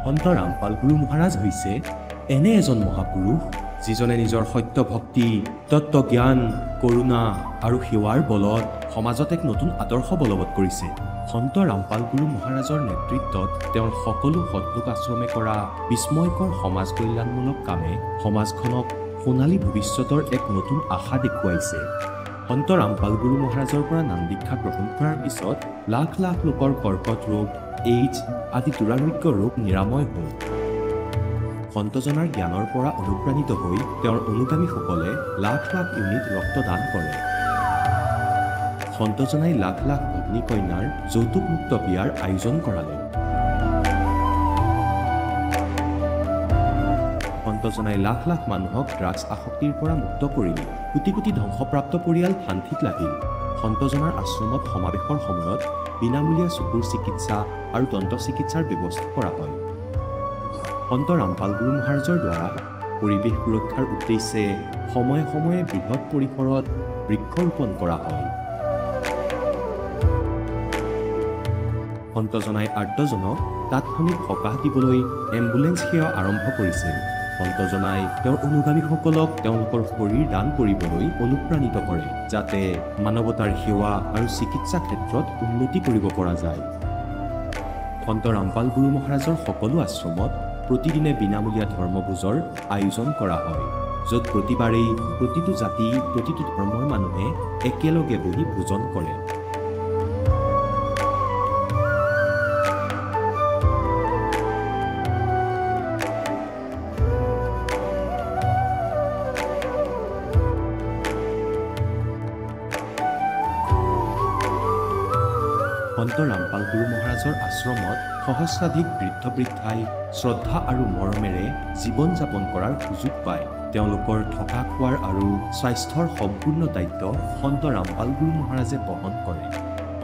সন্ত ৰামপাল গুৰু মহাৰাজ হৈছে এনে এজন মহাপুৰুষ যিজনে নিজৰ সত্য ভক্তি, তত্ত্বজ্ঞান, কৰোণা আৰু সেৱাৰ বলত সমাজত এক নতুন আদৰ্শ বলবৎ কৰিছে। সন্ত ৰামপাল গুৰু মহাৰাজৰ নেতৃত্বত তেওঁৰ সকলো সৎলোক আশ্ৰমে কৰা বিস্ময়কৰ সমাজ কল্যাণমূলক কামে সমাজখনক সোণালী ভৱিষ্যতৰ এক নতুন আশা দেখুৱাইছে। সন্ত ৰামপাল গুৰু মহাৰাজৰ পৰা নাম দীক্ষা গ্ৰহণ কৰাৰ পিছত লাখ লাখ লোকৰ কৰ্কট ৰোগ, এইডছ আদি দুৰাৰোগ্য ৰোগ নিৰাময় হ'ল। সন্তজনাৰ জ্ঞানৰ পৰা অনুপ্ৰাণিত হৈ তেওঁৰ অনুগামীসকলে লাখ লাখ ইউনিট ৰক্তদান কৰে। সন্তজনাই লাখ লাখ ভগ্নী কন্যাৰ যৌতুকমুক্ত বিয়াৰ আয়োজন কৰালে। সন্তজনাই লাখ লাখ মানুহক ড্ৰাগছ আসক্তিৰ পৰা মুক্ত কৰিলে। কোটি কোটি ধ্বংসপ্ৰাপ্ত পৰিয়াল শান্তিত লাগিল। সন্তজনাৰ আশ্ৰমত সমাৱেশৰ সময়ত বিনামূলীয়া চকুৰ চিকিৎসা আৰু দন্ত চিকিৎসাৰ ব্যৱস্থা কৰা হয়। সন্ত ৰামপাল গুৰু মহাৰাজৰ দ্বাৰা পৰিৱেশ সুৰক্ষাৰ উদ্দেশ্যে সময়ে সময়ে বৃহৎ পৰিসৰত বৃক্ষৰোপণ কৰা হয়। সন্তজনাই আৰ্তজনক তাৎক্ষণিক সকাহ দিবলৈ এম্বুলেন্স সেৱা আৰম্ভ কৰিছিল। সন্তজনাই তেওঁৰ অনুগামীসকলক তেওঁলোকৰ শৰীৰ দান কৰিবলৈ অনুপ্ৰাণিত কৰে, যাতে মানৱতাৰ সেৱা আৰু চিকিৎসা ক্ষেত্ৰত উন্নতি কৰিব পৰা যায়। সন্ত ৰামপাল গুৰু মহাৰাজৰ সকলো আশ্ৰমত প্ৰতিদিনে বিনামূলীয়া ধৰ্মভোজৰ আয়োজন কৰা হয়, য'ত প্ৰতিবাৰেই প্ৰতিটো জাতি, প্ৰতিটো ধৰ্মৰ মানুহে একেলগে বহি ভোজন কৰে। সন্ত ৰামপাল গুৰু মহাৰাজৰ আশ্ৰমত সহস্ৰাধিক বৃদ্ধ বৃদ্ধাই শ্ৰদ্ধা আৰু মৰমেৰে জীৱন যাপন কৰাৰ সুযোগ পায়। তেওঁলোকৰ থকা খোৱাৰ আৰু স্বাস্থ্যৰ সম্পূৰ্ণ দায়িত্ব সন্ত ৰামপাল গুৰু মহাৰাজে বহন কৰে।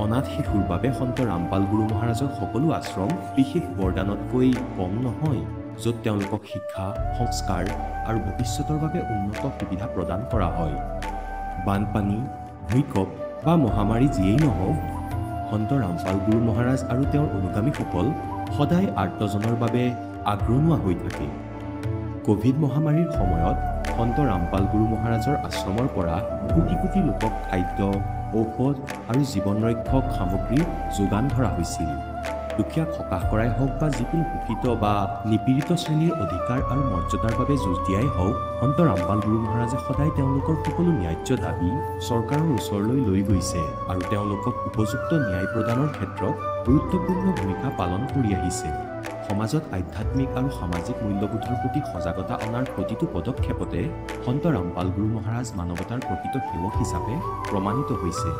অনাথ শিশুৰ বাবে সন্ত ৰামপাল গুৰু মহাৰাজৰ সকলো আশ্ৰম বিশেষ বৰদানতকৈ কম নহয়, য'ত তেওঁলোকক শিক্ষা, সংস্কাৰ আৰু ভৱিষ্যতৰ বাবে উন্নত সুবিধা প্ৰদান কৰা হয়। বানপানী, ভূঁইকঁপ বা মহামাৰী যিয়েই নহওক, সন্ত ৰামপাল গুৰু মহাৰাজ আৰু তেওঁৰ অনুগামীসকল সদায় আৰ্তজনৰ বাবে আগৰণুৱা হৈ থাকে। কোভিড মহামাৰীৰ সময়ত সন্ত ৰামপাল গুৰু মহাৰাজৰ আশ্ৰমৰ পৰা কোটি কোটি লোকক খাদ্য, ঔষধ আৰু জীৱন ৰক্ষক সামগ্ৰী যোগান ধৰা হৈছিল। দুখীয়াক সকাহ কৰাই হওক বা যিকোনো শোষিত বা নিপীড়িত শ্ৰেণীৰ অধিকাৰ আৰু মৰ্যাদাৰ বাবে যুঁজ দিয়াই হওক, সন্ত ৰামপাল গুৰু মহাৰাজে সদায় তেওঁলোকৰ সকলো ন্যায্য দাবী চৰকাৰৰ ওচৰলৈ লৈ গৈছে আৰু তেওঁলোকক উপযুক্ত ন্যায় প্ৰদানৰ ক্ষেত্ৰত গুৰুত্বপূৰ্ণ ভূমিকা পালন কৰি আহিছে। সমাজত আধ্যাত্মিক আৰু সামাজিক মূল্যবোধৰ প্ৰতি সজাগতা অনাৰ প্ৰতিটো পদক্ষেপতে সন্ত ৰামপাল গুৰু মহাৰাজ মানৱতাৰ প্ৰকৃত সেৱক হিচাপে প্ৰমাণিত হৈছে।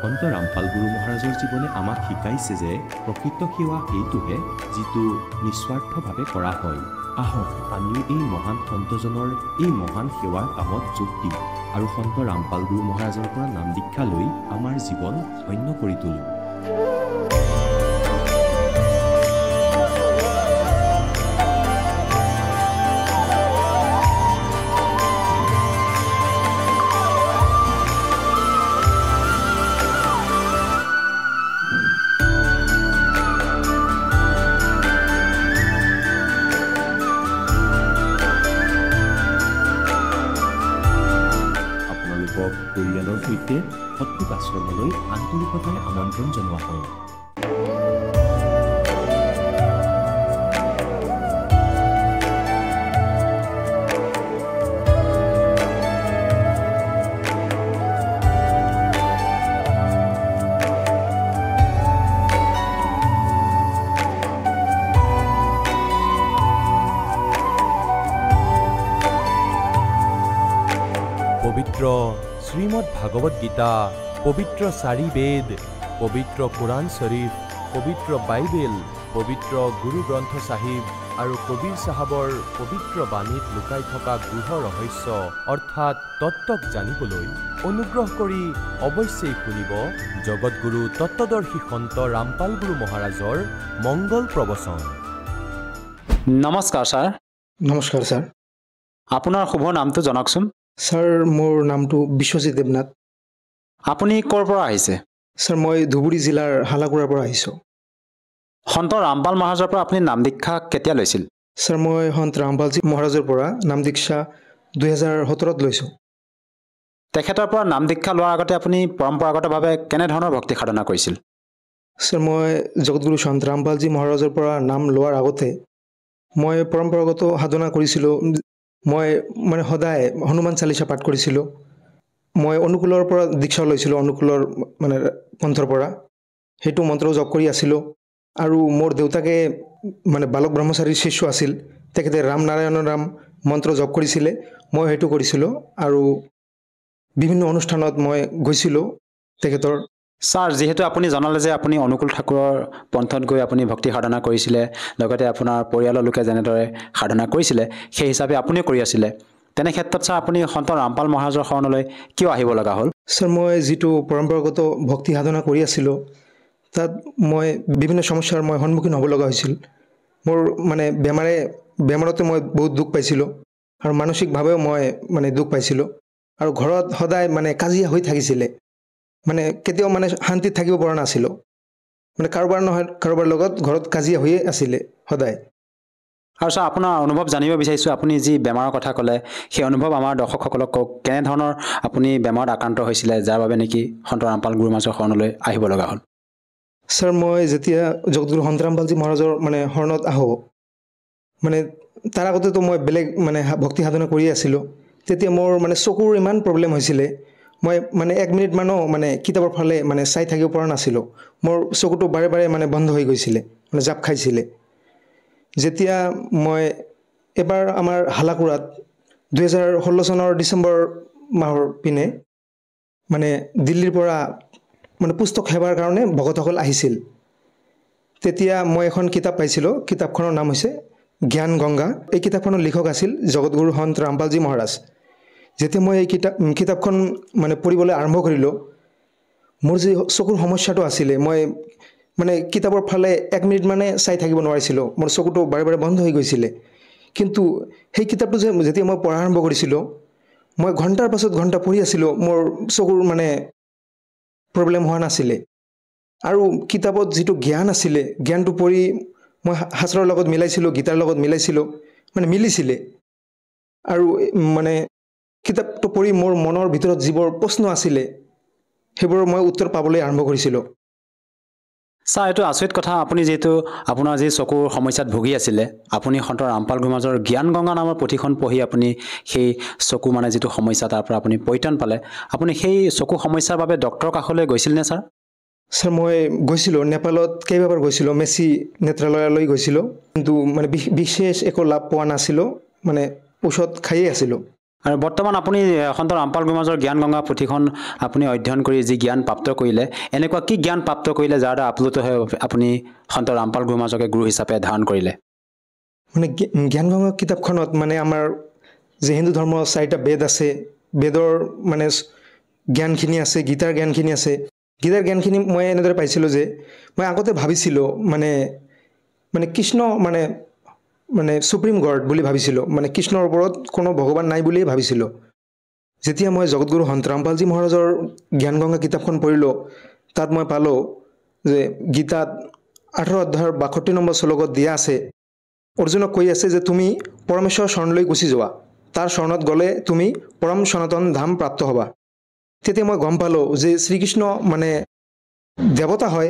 সন্ত ৰামপাল গুৰু মহাৰাজৰ জীৱনে আমাক শিকাইছে যে প্ৰকৃত সেৱা সেইটোহে যিটো নিস্বাৰ্থভাৱে কৰা হয়। আহক আমিও এই মহান সন্তজনৰ এই মহান সেৱাৰ কামত যোগ দিওঁ আৰু সন্ত ৰামপাল গুৰু মহাৰাজৰ পৰা নাম দীক্ষা লৈ আমাৰ জীৱন ধন্য কৰি তোলোঁ। পৰিয়ালৰ সৈতে সৎলোক আশ্ৰমলৈ আন্তৰিকতাৰে আমন্ত্ৰণ জনোৱা হয়। পবিত্ৰ শ্ৰীমদ ভাগৱত গীতা, পবিত্ৰ চাৰি বেদ, পবিত্ৰ কুৰাণ শ্বৰীফ, পবিত্ৰ বাইবেল, পবিত্ৰ গুৰু গ্ৰন্থ চাহিব আৰু কবীৰ চাহাবৰ পবিত্ৰ বাণীত লুকাই থকা গৃহ ৰহস্য অৰ্থাৎ তত্ত্বক জানিবলৈ অনুগ্ৰহ কৰি অৱশ্যেই শুনিব জগতগুৰু তত্ত্বদৰ্শী সন্ত ৰামপাল গুৰু মহাৰাজৰ মংগল প্ৰবচন। নমস্কাৰ ছাৰ। নমস্কাৰ ছাৰ। আপোনাৰ শুভ নামটো জনাওকচোন। ছাৰ, মোৰ নামটো বিশ্বজিৎ দেৱনাথ। আপুনি ক'ৰ পৰা আহিছে? ছাৰ, মই ধুবুৰী জিলাৰ হালাকুৰাৰ পৰা আহিছোঁ। সন্ত ৰামপাল মহাৰাজৰ পৰা আপুনি নাম দীক্ষা কেতিয়া লৈছিল? ছাৰ মই সন্ত ৰামপালজী মহাৰাজৰ পৰা নাম দীক্ষা 2017ত লৈছোঁ। তেখেতৰ পৰা নাম দীক্ষা লোৱাৰ আগতে আপুনি পৰম্পৰাগতভাৱে কেনেধৰণৰ ভক্তি সাধনা কৰিছিল? ছাৰ মই জগতগুৰু সন্ত ৰামপালজী মহাৰাজৰ পৰা নাম লোৱাৰ আগতে মই পৰম্পৰাগত সাধনা কৰিছিলোঁ। মই মানে সদায় হনুমান চালিচা পাঠ কৰিছিলোঁ। মই অনুকূলৰ পৰা দীক্ষা লৈছিলোঁ, অনুকূলৰ মানে পন্থৰ পৰা সেইটো মন্ত্ৰ জপ কৰি আছিলোঁ। আৰু মোৰ দেউতাকে মানে বালক ব্ৰহ্মচাৰীৰ শিষ্য আছিল, তেখেতে ৰাম নাৰায়ণ ৰাম মন্ত্ৰ জপ কৰিছিলে, মই সেইটো কৰিছিলোঁ। আৰু বিভিন্ন অনুষ্ঠানত মই গৈছিলোঁ তেখেতৰ। ছাৰ, যিহেতু আপুনি জনালে যে আপুনি অনুকূল ঠাকুৰৰ পন্থত গৈ আপুনি ভক্তি সাধনা কৰিছিলে, লগতে আপোনাৰ পৰিয়ালৰ লোকে যেনেদৰে সাধনা কৰিছিলে সেই হিচাপে আপুনিও কৰি আছিলে, তেনে ক্ষেত্ৰত ছাৰ আপুনি সন্ত ৰামপাল মহাৰাজৰ শৰণলৈ কিয় আহিব লগা হ'ল? ছাৰ মই যিটো পৰম্পৰাগত ভক্তি সাধনা কৰি আছিলোঁ তাত মই বিভিন্ন সমস্যাৰ মই সন্মুখীন হ'ব লগা হৈছিল। মোৰ মানে বেমাৰতে মই বহুত দুখ পাইছিলোঁ আৰু মানসিকভাৱেও মই মানে দুখ পাইছিলোঁ। আৰু ঘৰত সদায় মানে কাজিয়া হৈ থাকিছিলে, মানে কেতিয়াও মানে শান্তিত থাকিব পৰা নাছিলোঁ। মানে কাৰোবাৰ নহয় কাৰোবাৰ লগত ঘৰত কাজিয়া হৈয়ে আছিলে সদায়। আৰু ছাৰ, আপোনাৰ অনুভৱ জানিব বিচাৰিছোঁ, আপুনি যি বেমাৰৰ কথা ক'লে সেই অনুভৱ আমাৰ দৰ্শকসকলক কওক। কেনেধৰণৰ আপুনি বেমাৰত আক্ৰান্ত হৈছিলে যাৰ বাবে নেকি সন্ত ৰামপাল গুৰু মহাৰাজৰ শৰণলৈ আহিব লগা হ'ল? ছাৰ মই যেতিয়া জগতগুৰু সন্ত ৰামপালজী মহাৰাজৰ মানে শৰণত আহোঁ, মানে তাৰ আগতেতো মই বেলেগ মানে ভক্তি সাধনা কৰি আছিলোঁ। তেতিয়া মোৰ মানে চকুৰ ইমান প্ৰব্লেম হৈছিলে, মই মানে 1 মিনিটমানো মানে কিতাপৰ ফালে মানে চাই থাকিব পৰা নাছিলোঁ। মোৰ চকুটো বাৰে বাৰে মানে বন্ধ হৈ গৈছিলে, মানে জাপ খাইছিলে। যেতিয়া মই এবাৰ আমাৰ হালাকুৰাত 2016 চনৰ ডিচেম্বৰ মাহৰ পিনে মানে দিল্লীৰ পৰা মানে পুস্তক সেৱাৰ কাৰণে ভকতসকল আহিছিল, তেতিয়া মই এখন কিতাপ পাইছিলোঁ। কিতাপখনৰ নাম হৈছে জ্ঞান গংগা। এই কিতাপখনৰ লিখক আছিল জগতগুৰু সন্ত ৰামপালজী মহাৰাজ। যেতিয়া মই এই কিতাপখন মানে পঢ়িবলৈ আৰম্ভ কৰিলোঁ, মোৰ যি চকুৰ সমস্যাটো আছিলে, মই মানে কিতাপৰ ফালে 1 মিনিট মানে চাই থাকিব নোৱাৰিছিলোঁ, মোৰ চকুটো বাৰে বাৰে বন্ধ হৈ গৈছিলে। কিন্তু সেই কিতাপটো যেতিয়া মই পঢ়া আৰম্ভ কৰিছিলোঁ, মই ঘণ্টাৰ পাছত ঘণ্টা পঢ়ি আছিলোঁ, মোৰ চকুৰ মানে প্ৰব্লেম হোৱা নাছিলে। আৰু কিতাপত যিটো জ্ঞান আছিলে, জ্ঞানটো পঢ়ি মই শাস্ত্ৰৰ লগত মিলাইছিলোঁ, গীতাৰ লগত মিলাইছিলোঁ, মানে মিলিছিলে। আৰু মানে কিতাপটো পঢ়ি মোৰ মনৰ ভিতৰত যিবোৰ প্ৰশ্ন আছিলে সেইবোৰৰ মই উত্তৰ পাবলৈ আৰম্ভ কৰিছিলোঁ। ছাৰ, এইটো আচৰিত কথা। আপুনি যিহেতু আপোনাৰ যি চকুৰ সমস্যাত ভুগি আছিলে, আপুনি সন্ত ৰামপাল গুৰু মহাৰাজৰ জ্ঞান গংগা নামৰ পুথিখন পঢ়ি আপুনি সেই চকু মানে যিটো সমস্যা তাৰ পৰা আপুনি পৰিত্ৰাণ পালে। আপুনি সেই চকু সমস্যাৰ বাবে ডক্টৰৰ কাষলৈ গৈছিল নে ছাৰ? ছাৰ মই গৈছিলোঁ, নেপালত কেইবাবাৰ গৈছিলোঁ, মেচি নেত্ৰালয়লৈ গৈছিলোঁ, কিন্তু মানে বিশেষ একো লাভ পোৱা নাছিলোঁ, মানে ঔষধ খায়েই আছিলোঁ। আৰু বৰ্তমান আপুনি সন্ত ৰামপাল গুৰু মহাৰাজৰ জ্ঞান গংগা পুথিখন আপুনি অধ্যয়ন কৰি যি জ্ঞান প্ৰাপ্ত কৰিলে, এনেকুৱা কি জ্ঞান প্ৰাপ্ত কৰিলে যাৰ দ্বাৰা আপ্লুত হৈ আপুনি সন্ত ৰামপাল গুৰু মহাৰাজকে গুৰু হিচাপে ধাৰণ কৰিলে? মানে জ্ঞান গংগা কিতাপখনত মানে আমাৰ যে হিন্দু ধৰ্মৰ 4টা বেদ আছে, বেদৰ মানে জ্ঞানখিনি আছে, গীতাৰ জ্ঞানখিনি আছে। গীতাৰ জ্ঞানখিনি মই এনেদৰে পাইছিলোঁ যে মই আগতে ভাবিছিলোঁ মানে কৃষ্ণ মানে সুপ্ৰিম গড বুলি ভাবিছিলোঁ, মানে কৃষ্ণৰ ওপৰত কোনো ভগৱান নাই বুলিয়ে ভাবিছিলোঁ। যেতিয়া মই জগতগুৰু সন্ত ৰামপালজী মহাৰাজৰ জ্ঞান গংগা কিতাপখন পঢ়িলোঁ, তাত মই পালোঁ যে গীতাত 18 অধ্যায়ৰ 62 নম্বৰ শ্লোকত দিয়া আছে, অৰ্জুনক কৈ আছে যে তুমি পৰমেশ্বৰ শৰণলৈ গুচি যোৱা, তাৰ শৰণত গ'লে তুমি পৰম সনাতন ধাম প্ৰাপ্ত হ'বা। তেতিয়া মই গম পালোঁ যে শ্ৰীকৃষ্ণ মানে দেৱতা হয়,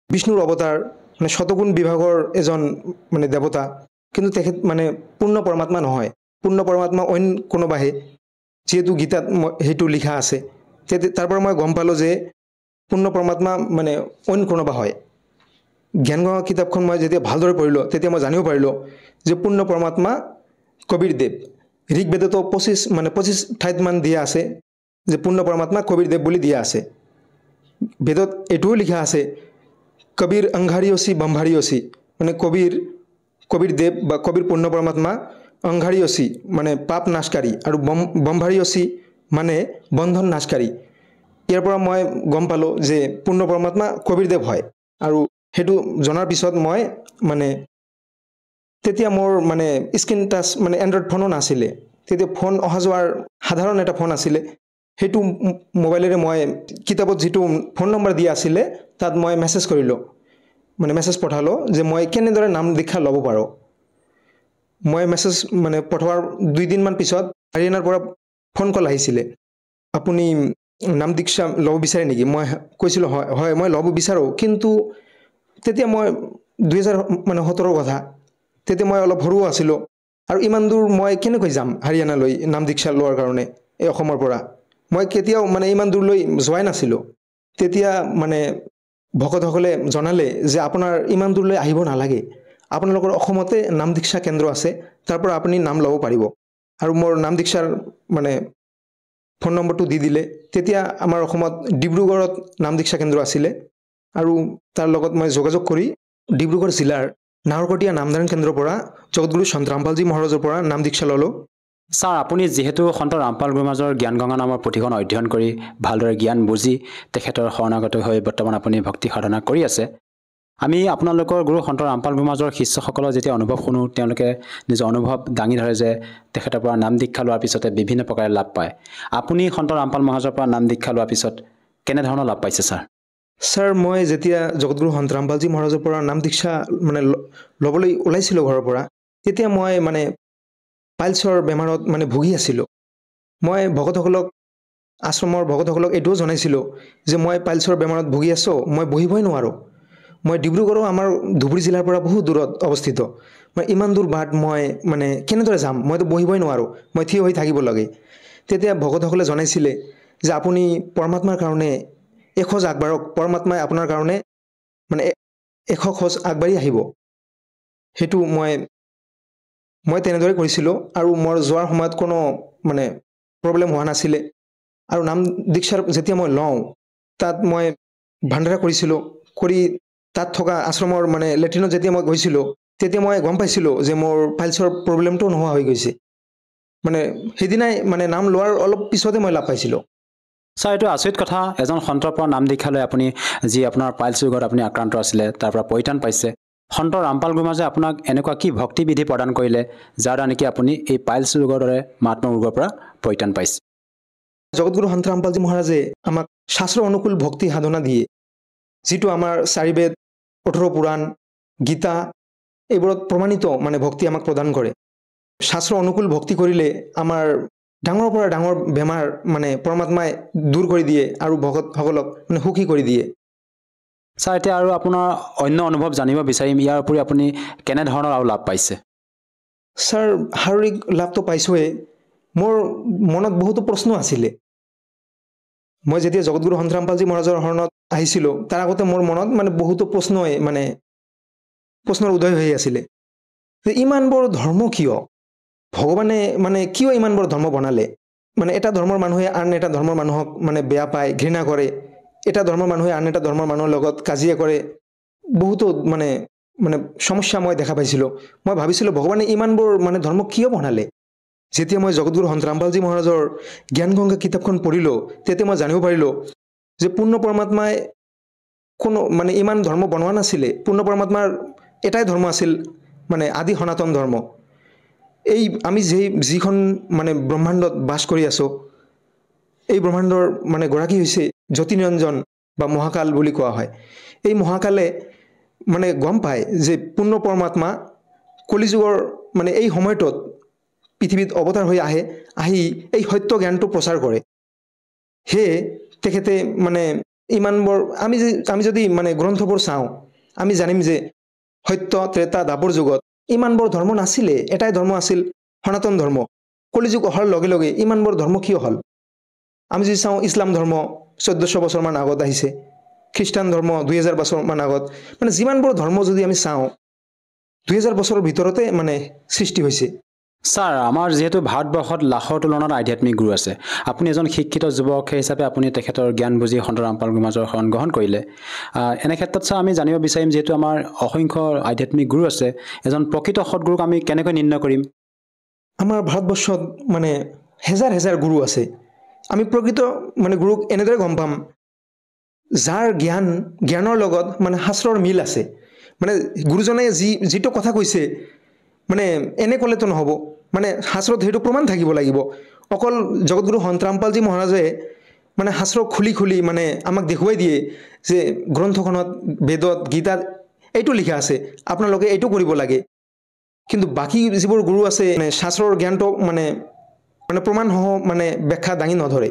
বিষ্ণুৰ অৱতাৰ, মানে শতগুণ বিভাগৰ এজন মানে দেৱতা, কিন্তু তেখেত মানে পূৰ্ণ পৰমাত্মা নহয়। পূৰ্ণ পৰমাত্মা অইন কোনোবাহে, যিহেতু গীতাত সেইটো লিখা আছে। তাৰ পৰা মই গম পালোঁ যে পূৰ্ণ পৰমাত্মা মানে অইন কোনোবা হয়। জ্ঞান গংগা কিতাপখন মই যেতিয়া ভালদৰে পঢ়িলোঁ, তেতিয়া মই জানিব পাৰিলোঁ যে পূৰ্ণ পৰমাত্মা কবীৰদেৱ। ঋকবেদতো 25 ঠাইত মান দিয়া আছে যে পূৰ্ণ পৰমাত্মা কবীৰদেৱ বুলি দিয়া আছে। বেদত এইটোও লিখা আছে কবীৰ অংঘাৰিয়সী বম্ভাৰিয়সী, মানে কবীৰদেৱ বা কবীৰ পূৰ্ণ পৰমাত্মা অংঘাৰিয়সী মানে পাপ নাশকাৰী, আৰু বম্ভাৰিয়সী মানে বন্ধন নাশকাৰী। ইয়াৰ পৰা মই গম পালোঁ যে পূৰ্ণ পৰমাত্মা কবীৰদেৱ হয়। আৰু সেইটো জনাৰ পিছত মই মানে তেতিয়া মোৰ মানে স্ক্ৰীন টাচ মানে এণ্ড্ৰইড ফোনো নাছিলে, তেতিয়া ফোন অহা যোৱাৰ সাধাৰণ এটা ফোন আছিলে। সেইটো মোবাইলেৰে মই কিতাপত যিটো ফোন নম্বৰ দিয়া আছিলে তাত মই মেছেজ কৰিলোঁ মানে মেছেজ পঠালোঁ যে মই কেনেদৰে নাম দীক্ষা ল'ব পাৰোঁ। মই মেছেজ মানে পঠোৱাৰ 2 দিনমান পিছত হাৰিয়ানাৰ পৰা ফোন কল আহিছিলে, আপুনি নাম দীক্ষা ল'ব বিচাৰে নেকি? মই কৈছিলোঁ হয় মই ল'ব বিচাৰোঁ, কিন্তু তেতিয়া মই 2017 কথা, তেতিয়া মই অলপ সৰুও আছিলোঁ আৰু ইমান দূৰ মই কেনেকৈ যাম হাৰিয়ানালৈ নাম দীক্ষা লোৱাৰ কাৰণে এই অসমৰ পৰা। মই কেতিয়াও মানে ইমান দূৰলৈ যোৱাই নাছিলোঁ। তেতিয়া মানে ভকতসকলে জনালে যে আপোনাৰ ইমান দূৰলৈ আহিব নালাগে, আপোনালোকৰ অসমতে নাম দীক্ষা কেন্দ্ৰ আছে, তাৰ পৰা আপুনি নাম ল'ব পাৰিব। আৰু মোৰ নাম দীক্ষাৰ মানে ফোন নম্বৰটো দি দিলে। তেতিয়া আমাৰ অসমত ডিব্ৰুগড়ত নাম দীক্ষা কেন্দ্ৰ আছিলে আৰু তাৰ লগত মই যোগাযোগ কৰি ডিব্ৰুগড় জিলাৰ নাহৰকটীয়া নামদান কেন্দ্ৰৰ পৰা জগতগুৰু সন্ত ৰামপালজী মহাৰাজৰ পৰা নাম দীক্ষা ল'লোঁ। ছাৰ, আপুনি যিহেতু সন্ত ৰামপাল গুৰুমাজৰ জ্ঞানগংগা নামৰ পুথিখন অধ্যয়ন কৰি ভালদৰে জ্ঞান বুজি তেখেতৰ শৰণাগত হৈ বৰ্তমান আপুনি ভক্তি সাধনা কৰি আছে, আমি আপোনালোকৰ গুৰু সন্ত ৰামপাল গুৰুমাজৰ শিষ্যসকলৰ যেতিয়া অনুভৱ শুনো, তেওঁলোকে নিজৰ অনুভৱ দাঙি ধৰে যে তেখেতৰ পৰা নাম দীক্ষা লোৱাৰ পিছতে বিভিন্ন প্ৰকাৰে লাভ পায়। আপুনি সন্ত ৰামপাল মহাৰাজৰ পৰা নাম দীক্ষা লোৱাৰ পিছত কেনেধৰণৰ লাভ পাইছে ছাৰ? ছাৰ, মই যেতিয়া জগতগুৰু সন্ত ৰামপালজী মহাৰাজৰ পৰা নাম দীক্ষা মানে ল'বলৈ ওলাইছিলোঁ ঘৰৰ পৰা, তেতিয়া মই মানে পাইলছৰ বেমাৰত মানে ভুগি আছিলোঁ। মই ভকতসকলক আশ্ৰমৰ ভকতসকলক এইটোও জনাইছিলোঁ যে মই পাইলছৰ বেমাৰত ভুগি আছোঁ, মই বহিবই নোৱাৰোঁ। মই ডিব্ৰুগড়ো আমাৰ ধুবুৰী জিলাৰ পৰা বহুত দূৰত অৱস্থিত। মই ইমান দূৰ বাট মই মানে কেনেদৰে যাম? মইতো বহিবই নোৱাৰোঁ, মই থিয় হৈ থাকিব লাগে। তেতিয়া ভকতসকলে জনাইছিলে যে আপুনি পৰমাত্মাৰ কাৰণে 1 খোজ আগবাঢ়ক, পৰমাত্মাই আপোনাৰ কাৰণে মানে 100 খোজ আগবাঢ়ি আহিব। সেইটো মই তেনেদৰে কৰিছিলোঁ আৰু মোৰ যোৱাৰ সময়ত কোনো মানে প্ৰব্লেম হোৱা নাছিলে। আৰু নাম দীক্ষাৰ যেতিয়া মই লওঁ, তাত মই ভাণ্ডাৰা কৰিছিলোঁ, কৰি তাত থকা আশ্ৰমৰ মানে লেট্ৰিনত যেতিয়া মই গৈছিলোঁ, তেতিয়া মই গম পাইছিলোঁ যে মোৰ পাইলছৰ প্ৰব্লেমটো নোহোৱা হৈ গৈছে। মানে সেইদিনাই মানে নাম লোৱাৰ অলপ পিছতে মই লাভ পাইছিলোঁ। ছাৰ, এইটো আচৰিত কথা, এজন সন্তৰ পৰা নাম দীক্ষা লৈ আপুনি যি আপোনাৰ পাইলছ ৰোগত আপুনি আক্ৰান্ত আছিলে তাৰ পৰা পৰিত্ৰাণ পাইছে। সন্ত ৰামপাল গুৰুমাজে আপোনাক এনেকুৱা কি ভক্তি বিধি প্ৰদান কৰিলে যাৰ দ্বাৰা নেকি আপুনি এই পাইলছ ৰোগৰ দৰে মাৰাত্মক ৰোগৰ পৰা পৰিত্ৰাণ পাইছে? জগতগুৰু সন্ত ৰামপালজী মহাৰাজে আমাক শাস্ত্ৰ অনুকূল ভক্তি সাধনা দিয়ে, যিটো আমাৰ 4 বেদ, 18 পুৰাণ, গীতা এইবোৰত প্ৰমাণিত মানে ভক্তি আমাক প্ৰদান কৰে। শাস্ত্ৰ অনুকূল ভক্তি কৰিলে আমাৰ ডাঙৰৰ পৰা ডাঙৰ বেমাৰ মানে পৰমাত্মাই দূৰ কৰি দিয়ে আৰু ভকতসকলক মানে সুখী কৰি দিয়ে। ছাৰ, এতিয়া আৰু আপোনাৰ অন্য অনুভৱ জানিব বিচাৰিম, ইয়াৰ উপৰি আপুনি কেনেধৰণৰ আৰু লাভ পাইছে? ছাৰ, শাৰীৰিক লাভটো পাইছোঁৱেই, মোৰ মনত বহুতো প্ৰশ্ন আছিলে। মই যেতিয়া জগতগুৰু সন্ত ৰামপালজী মহাৰাজৰ শৰণত আহিছিলোঁ, তাৰ আগতে মোৰ মনত মানে বহুতো প্ৰশ্নৰ উদয় হৈ আছিলে যে ইমানবোৰ ধৰ্ম কিয়? ভগৱানে মানে কিয় ইমানবোৰ ধৰ্ম বনালে? মানে এটা ধৰ্মৰ মানুহে আন এটা ধৰ্মৰ মানুহক মানে বেয়া পায়, ঘৃণা কৰে। এটা ধৰ্মৰ মানুহে আন এটা ধৰ্মৰ মানুহৰ লগত কাজিয়া কৰে। বহুতো মানে সমস্যা মই দেখা পাইছিলোঁ। মই ভাবিছিলোঁ ভগৱানে ইমানবোৰ মানে ধৰ্ম কিয় বনালে? যেতিয়া মই জগতগুৰু সন্ত ৰামপালজী মহাৰাজৰ জ্ঞানগংগা কিতাপখন পঢ়িলোঁ, তেতিয়া মই জানিব পাৰিলোঁ যে পূৰ্ণ পৰমাত্মাই কোনো মানে ইমান ধৰ্ম বনোৱা নাছিলে। পূৰ্ণ পৰমাত্মাৰ এটাই ধৰ্ম আছিল, মানে আদি সনাতন ধৰ্ম। এই আমি যিখন মানে ব্ৰহ্মাণ্ডত বাস কৰি আছোঁ, এই ব্ৰহ্মাণ্ডৰ মানে গৰাকী হৈছে জ্যোতিনিৰঞ্জন বা মহাকাল বুলি কোৱা হয়। এই মহাকালে মানে গম পায় যে পূৰ্ণ পৰমাত্মা কলিযুগৰ মানে এই সময়টোত পৃথিৱীত অৱতাৰ হৈ আহি এই সত্য জ্ঞানটো প্ৰচাৰ কৰে। সেয়ে তেখেতে মানে ইমানবোৰ আমি যদি মানে গ্ৰন্থবোৰ চাওঁ, আমি জানিম যে সত্য ত্ৰেতা দ্বাপৰ যুগত ইমানবোৰ ধৰ্ম নাছিলে, এটাই ধৰ্ম আছিল সনাতন ধৰ্ম। কলিযুগ অহাৰ লগে লগে ইমানবোৰ ধৰ্ম কিয় হ'ল? আমি যদি চাওঁ, ইছলাম ধৰ্ম 1400 বছৰমান আগত আহিছে, খ্ৰীষ্টান ধৰ্ম 2000 বছৰমান আগত, মানে যিমানবোৰ ধৰ্ম যদি আমি চাওঁ 2000 বছৰৰ ভিতৰতে মানে সৃষ্টি হৈছে। ছাৰ, আমাৰ যিহেতু ভাৰতবৰ্ষত লাখৰ তুলনাত আধ্যাত্মিক গুৰু আছে, আপুনি এজন শিক্ষিত যুৱক হিচাপে আপুনি তেখেতৰ জ্ঞান বুজি সন্ত ৰামপাল গুৰুমাজৰ শৰণ গ্ৰহণ কৰিলে। এনে ক্ষেত্ৰত ছাৰ, আমি জানিব বিচাৰিম, যিহেতু আমাৰ অসংখ্য আধ্যাত্মিক গুৰু আছে, এজন প্ৰকৃত সৎগুৰুক আমি কেনেকৈ নিৰ্ণয় কৰিম? আমাৰ ভাৰতবৰ্ষত মানে হেজাৰ হেজাৰ গুৰু আছে। আমি প্ৰকৃত মানে গুৰুক এনেদৰে গম পাম যাৰ জ্ঞানৰ লগত মানে শাস্ত্ৰৰ মিল আছে। মানে গুৰুজনে যিটো কথা কৈছে মানে এনে ক'লেতো নহ'ব, মানে শাস্ত্ৰত সেইটো প্ৰমাণ থাকিব লাগিব। অকল জগতগুৰু সন্ত ৰামপালজী মহাৰাজে মানে শাস্ত্ৰ খুলি মানে আমাক দেখুৱাই দিয়ে যে গ্ৰন্থখনত, বেদত, গীতাত এইটো লিখা আছে আপোনালোকে এইটো কৰিব লাগে কিন্তু বাকী যিবোৰ গুৰু আছে মানে শাস্ত্ৰৰ জ্ঞানটো মানে প্ৰমাণসহ মানে ব্যাখ্যা দাঙি নধৰে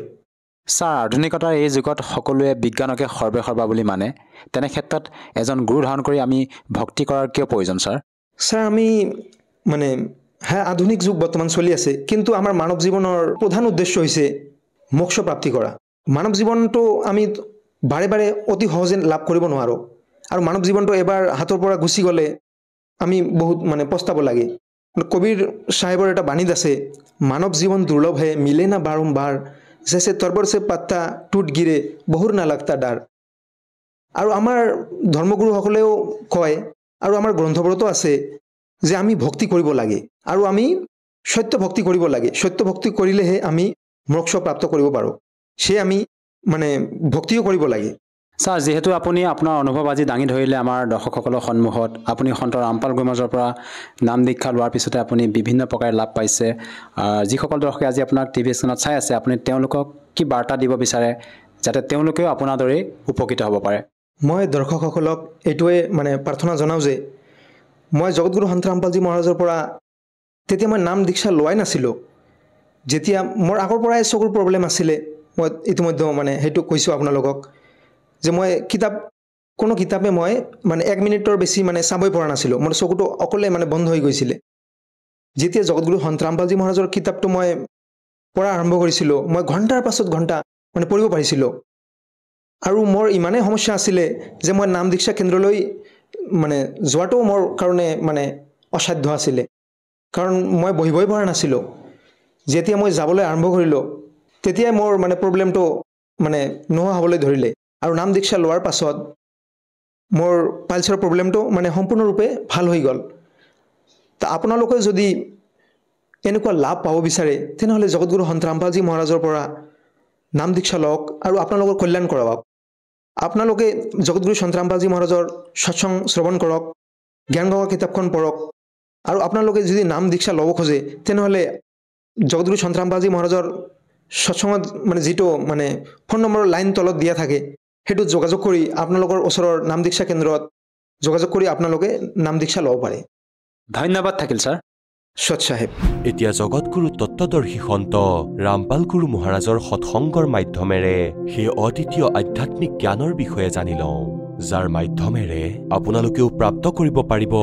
ছাৰ আধুনিকতাৰ এই যুগত সকলোৱে বিজ্ঞানকে সৰ্বেসৰ্বা বুলি মানে তেনে ক্ষেত্ৰত এজন গুৰু ধাৰণ কৰি আমি ভক্তি কৰাৰ কিয় প্ৰয়োজন ছাৰ ছাৰ আমি মানে হ্যাঁ আধুনিক যুগ বৰ্তমান চলি আছে কিন্তু আমাৰ মানৱ জীৱনৰ প্ৰধান উদ্দেশ্য হৈছে মোক্ষ প্ৰাপ্তি কৰা মানৱ জীৱনটো আমি বাৰে বাৰে অতি সহজে লাভ কৰিব নোৱাৰোঁ আৰু মানৱ জীৱনটো এবাৰ হাতৰ পৰা গুচি গ'লে আমি বহুত মানে পস্তাব লাগে কবিৰ সাহেবৰ এটা বাণীত আছে মানৱ জীৱন দুৰ্লভ হে মিলে না বাৰম্বাৰ जैसे तरबर से पत्ता टूट गिरे बहुर ना लगता डार আৰু আমাৰ ধৰ্মগুৰুসকলেও কয় আৰু আমাৰ গ্ৰন্থবোৰতো আছে যে আমি ভক্তি কৰিব লাগে আৰু আমি সত্য ভক্তি কৰিব লাগে সত্য ভক্তি কৰিলেহে আমি মোক্ষ প্ৰাপ্ত কৰিব পাৰোঁ সে আমি মানে ভক্তিও কৰিব লাগে ছাৰ যেহেতু আপুনি আপোনাৰ অনুভৱ আজি দাঙি ধৰিলে আমাৰ দৰ্শকসকলৰ সন্মুখত আপুনি সন্ত ৰামপাল গুৰুমহাৰাজৰ পৰা নাম দীক্ষা লোৱাৰ পিছতে আপুনি বিভিন্ন প্ৰকাৰে লাভ পাইছে যিসকল দৰ্শকে আজি আপোনাক টিভি স্ক্ৰীণত চাই আছে আপুনি তেওঁলোকক কি বাৰ্তা দিব বিচাৰে যাতে তেওঁলোকেও আপোনাৰ দৰেই উপকৃত হ'ব পাৰে মই দৰ্শকসকলক এইটোৱে মানে প্ৰাৰ্থনা জনাওঁ যে মই জগতগুৰু সন্ত ৰামপালজী মহাৰাজৰ পৰা তেতিয়া মই নাম দীক্ষা লোৱাই নাছিলোঁ যেতিয়া মোৰ আগৰ পৰাই চকুৰ প্ৰব্লেম আছিলে মই ইতিমধ্যে মানে সেইটো কৈছোঁ আপোনালোকক যে মই কোনো কিতাপে মই মানে 1 মিনিটৰ বেছি মানে চাবই পৰা নাছিলোঁ মোৰ চকুটো অকলে মানে বন্ধ হৈ গৈছিলে যেতিয়া জগতগুৰু সন্ত ৰামপালজী মহাৰাজৰ কিতাপটো মই পঢ়া আৰম্ভ কৰিছিলোঁ মই ঘণ্টাৰ পাছত ঘণ্টা মানে পঢ়িব পাৰিছিলোঁ আৰু মোৰ ইমানেই সমস্যা আছিলে যে মই নাম দীক্ষা কেন্দ্ৰলৈ মানে যোৱাটো মোৰ কাৰণে মানে অসাধ্য আছিলে কাৰণ মই বহিবই পৰা নাছিলোঁ যেতিয়া মই যাবলৈ আৰম্ভ কৰিলোঁ তেতিয়াই মোৰ মানে প্ৰব্লেমটো মানে নোহোৱা হ'বলৈ ধৰিলে আৰু নাম দীক্ষা লোৱাৰ পাছত মোৰ পালছৰ প্ৰব্লেমটো মানে সম্পূৰ্ণৰূপে ভাল হৈ গ'ল তা আপোনালোকে যদি এনেকুৱা লাভ পাব বিচাৰে তেনেহ'লে জগতগুৰু সন্ত ৰামপালজী মহাৰাজৰ পৰা নাম দীক্ষা লওক আৰু আপোনালোকৰ কল্যাণ কৰাওক আপোনালোকে জগতগুৰু সন্ত ৰামপালজী মহাৰাজৰ সৎসং শ্ৰৱণ কৰক জ্ঞানগংগা কিতাপখন পঢ়ক আৰু আপোনালোকে যদি নাম দীক্ষা ল'ব খোজে তেনেহ'লে জগতগুৰু সন্ত ৰামপালজী মহাৰাজৰ সৎসংগত মানে যিটো মানে ফোন নম্বৰৰ লাইন তলত দিয়া থাকে সেইটো যোগাযোগ কৰি আপোনালোকৰ ওচৰৰ নাম দীক্ষা কেন্দ্ৰত যোগাযোগ কৰি আপোনালোকে নাম দীক্ষা ল'ব পাৰে ধন্যবাদ থাকিল ছাৰ সৎ সাহেব এতিয়া জগতগুৰু তত্ত্বদৰ্শী সন্ত ৰামপাল গুৰু মহাৰাজৰ সৎসংগৰ মাধ্যমেৰে সেই অদ্বিতীয় আধ্যাত্মিক জ্ঞানৰ বিষয়ে জানি লওঁ যাৰ মাধ্যমেৰে আপোনালোকেও প্ৰাপ্ত কৰিব পাৰিব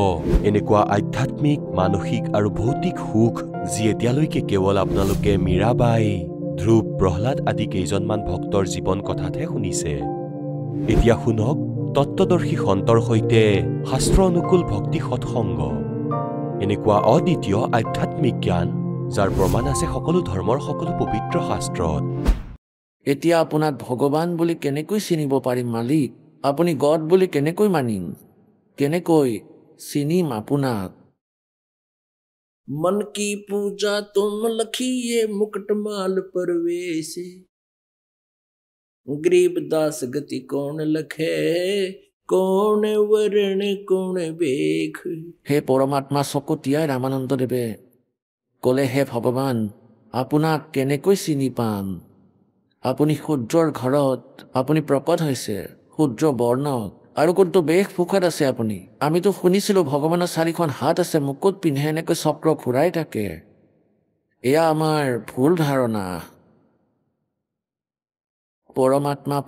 এনেকুৱা আধ্যাত্মিক মানসিক আৰু ভৌতিক সুখ যি এতিয়ালৈকে কেৱল আপোনালোকে মীৰাবাই ধ্ৰুৱ প্ৰহ্লাদ আদি কেইজনমান ভক্তৰ জীৱন কথাতহে শুনিছে এতিয়া শুনক তত্ত্বদৰ্শী সন্তৰ সৈতে শাস্ত্ৰ অনুকূল ভক্তি সৎসংগ এনেকুৱা অদ্বিতীয় আধ্যাত্মিক জ্ঞান যাৰ প্ৰমাণ আছে সকলো ধৰ্মৰ সকলো পবিত্ৰ শাস্ত্ৰত এতিয়া আপোনাক ভগৱান বুলি কেনেকৈ চিনিব পাৰিম মালিক আপুনি গড বুলি কেনেকৈ মানিম কেনেকৈ চিনিম আপোনাক मन की पूजा तुम लखिए मुकुटमाल परवेश गरीब दास गति कौन लखे कौन वरण कौन बेख हे परमात्मा চকুতিয়াই ৰামানন্দদেৱে ক'লে হে ভগৱান আপোনাক কেনেকৈ চিনি পাম আপুনি সূৰ্যৰ ঘৰত আপুনি প্ৰকট হৈছে সূৰ্য বৰ্ণত আৰু কোনটো বেশ ফুকত আছে আপুনি আমিতো শুনিছিলোঁ ভগৱানৰ 4খন হাত আছে মুকুট পিন্ধে এনেকৈ চক্ৰ ঘূৰাই থাকে এয়া আমাৰ ভুল ধাৰণা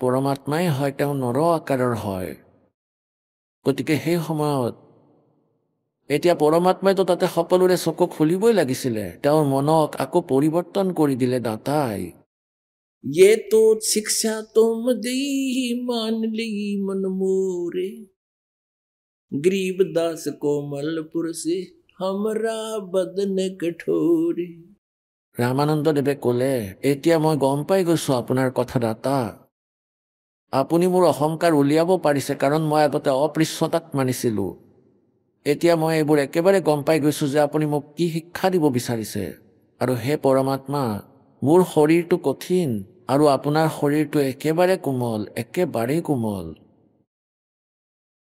পৰমাত্মাই হয় তেওঁ নৰ আকাৰৰ হয় গতিকে সেই সময়ত এতিয়া পৰমাত্মাইতো তাতে সকলোৰে চকু খুলিবই লাগিছিলে তেওঁৰ মনক আকৌ পৰিৱৰ্তন কৰি দিলে দাতাই ये तो शिक्षा तुम दी मान ली मन मोरे गरीब दास कोमलपुर से हमरा बदन कठोरे ৰামানন্দদেৱে ক'লে এতিয়া মই গম পাই গৈছোঁ আপোনাৰ কথা দাতা আপুনি মোৰ অহংকাৰ উলিয়াব পাৰিছে কাৰণ মই আগতে অপৃচ্ছতাক মানিছিলোঁ এতিয়া মই এইবোৰ একেবাৰে গম পাই গৈছোঁ যে আপুনি মোক কি শিক্ষা দিব বিচাৰিছে আৰু হে পৰমাত্মা মোৰ শৰীৰটো কঠিন আৰু আপোনাৰ শৰীৰটো একেবাৰে কোমল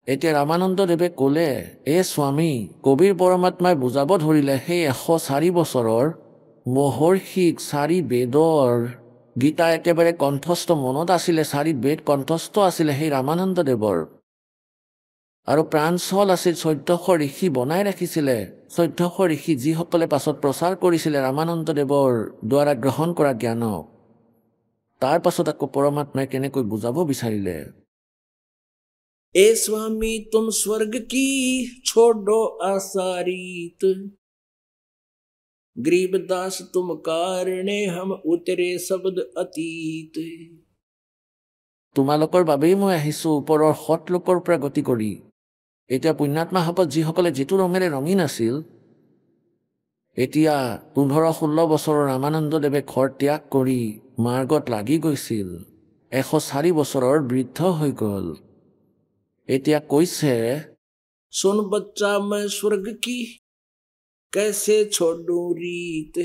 এতিয়া ৰামানন্দদেৱে ক'লে স্বামী কবিৰ পৰমাত্মাই বুজাব ধৰিলে সেই 104 বছৰৰ মহৰ্ষিক 4 বেদৰ গীতা একেবাৰে কণ্ঠস্থ মনত আছিলে 4 বেদ কণ্ঠস্থ আছিলে সেই ৰামানন্দদেৱৰ আৰু প্ৰাঞ্চল আছিল 1400 ঋষি বনাই ৰাখিছিলে 1400 ঋষি যিসকলে পাছত প্ৰচাৰ কৰিছিলে ৰামানন্দদেৱৰ দ্বাৰা গ্ৰহণ কৰা জ্ঞানক তাৰ পাছত আকৌ পৰমাত্মাই কেনেকৈ বুজাব বিচাৰিলে ए स्वामी तुम स्वर्ग की छोड़ो आसारीत गरीबदास तुम कारणे हम उतरे शब्द अतीत তোমালোকৰ বাবেই মই আহিছো ওপৰৰ সৎ লোকৰ পৰা গতি কৰি এতিয়া পুণ্যাত্মাসকল যিসকলে যিটো ৰঙেৰে ৰঙীন আছিল এতিয়া 15-16 বছৰৰ ৰামানন্দদেৱে ঘৰ ত্যাগ কৰি মাৰ্গত লাগি গৈছিল 104 বছৰৰ বৃদ্ধ হৈ গ'ল এতিয়া কৈছে सुन बच्चा मैं स्वर्ग की कैसे छोड़ूं रीत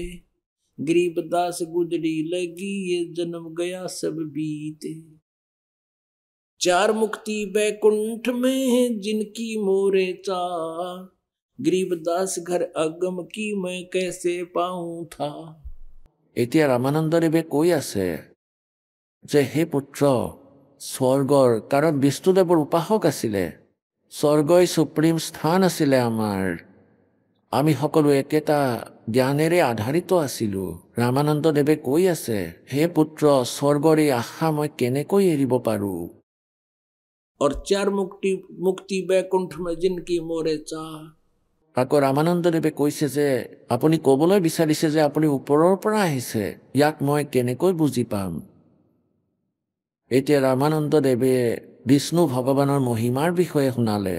गरीबदास गुजरी लगी ये जन्म गया सब बीते 4 मुक्ति बैकुंठ में जिनकी मोरे चाह गरीबदास घर अगम की मैं कैसे पाऊं था এতিয়া ৰামানন্দদেৱে কৈ আছে যে হে পুত্ৰ স্বৰ্গৰ কাৰণ বিষ্ণুদেৱৰ উপাসক আছিলে স্বৰ্গই সুপ্ৰিম স্থান আছিলে আমাৰ আমি সকলো একেটা জ্ঞানেৰে আধাৰিত আছিলো ৰামানন্দদেৱে কৈ আছে হে পুত্ৰ স্বৰ্গৰ এই আশা মই কেনেকৈ এৰিব পাৰো और 4 मुक्ति बैकुंठ में जिनकी मोरे चाह আকৌ ৰামানন্দদেৱে কৈছে যে আপুনি ক'বলৈ বিচাৰিছে যে আপুনি ওপৰৰ পৰা আহিছে ইয়াক মই কেনেকৈ বুজি পাম এতিয়া ৰামানন্দদেৱে বিষ্ণু ভগৱানৰ মহিমাৰ বিষয়ে শুনালে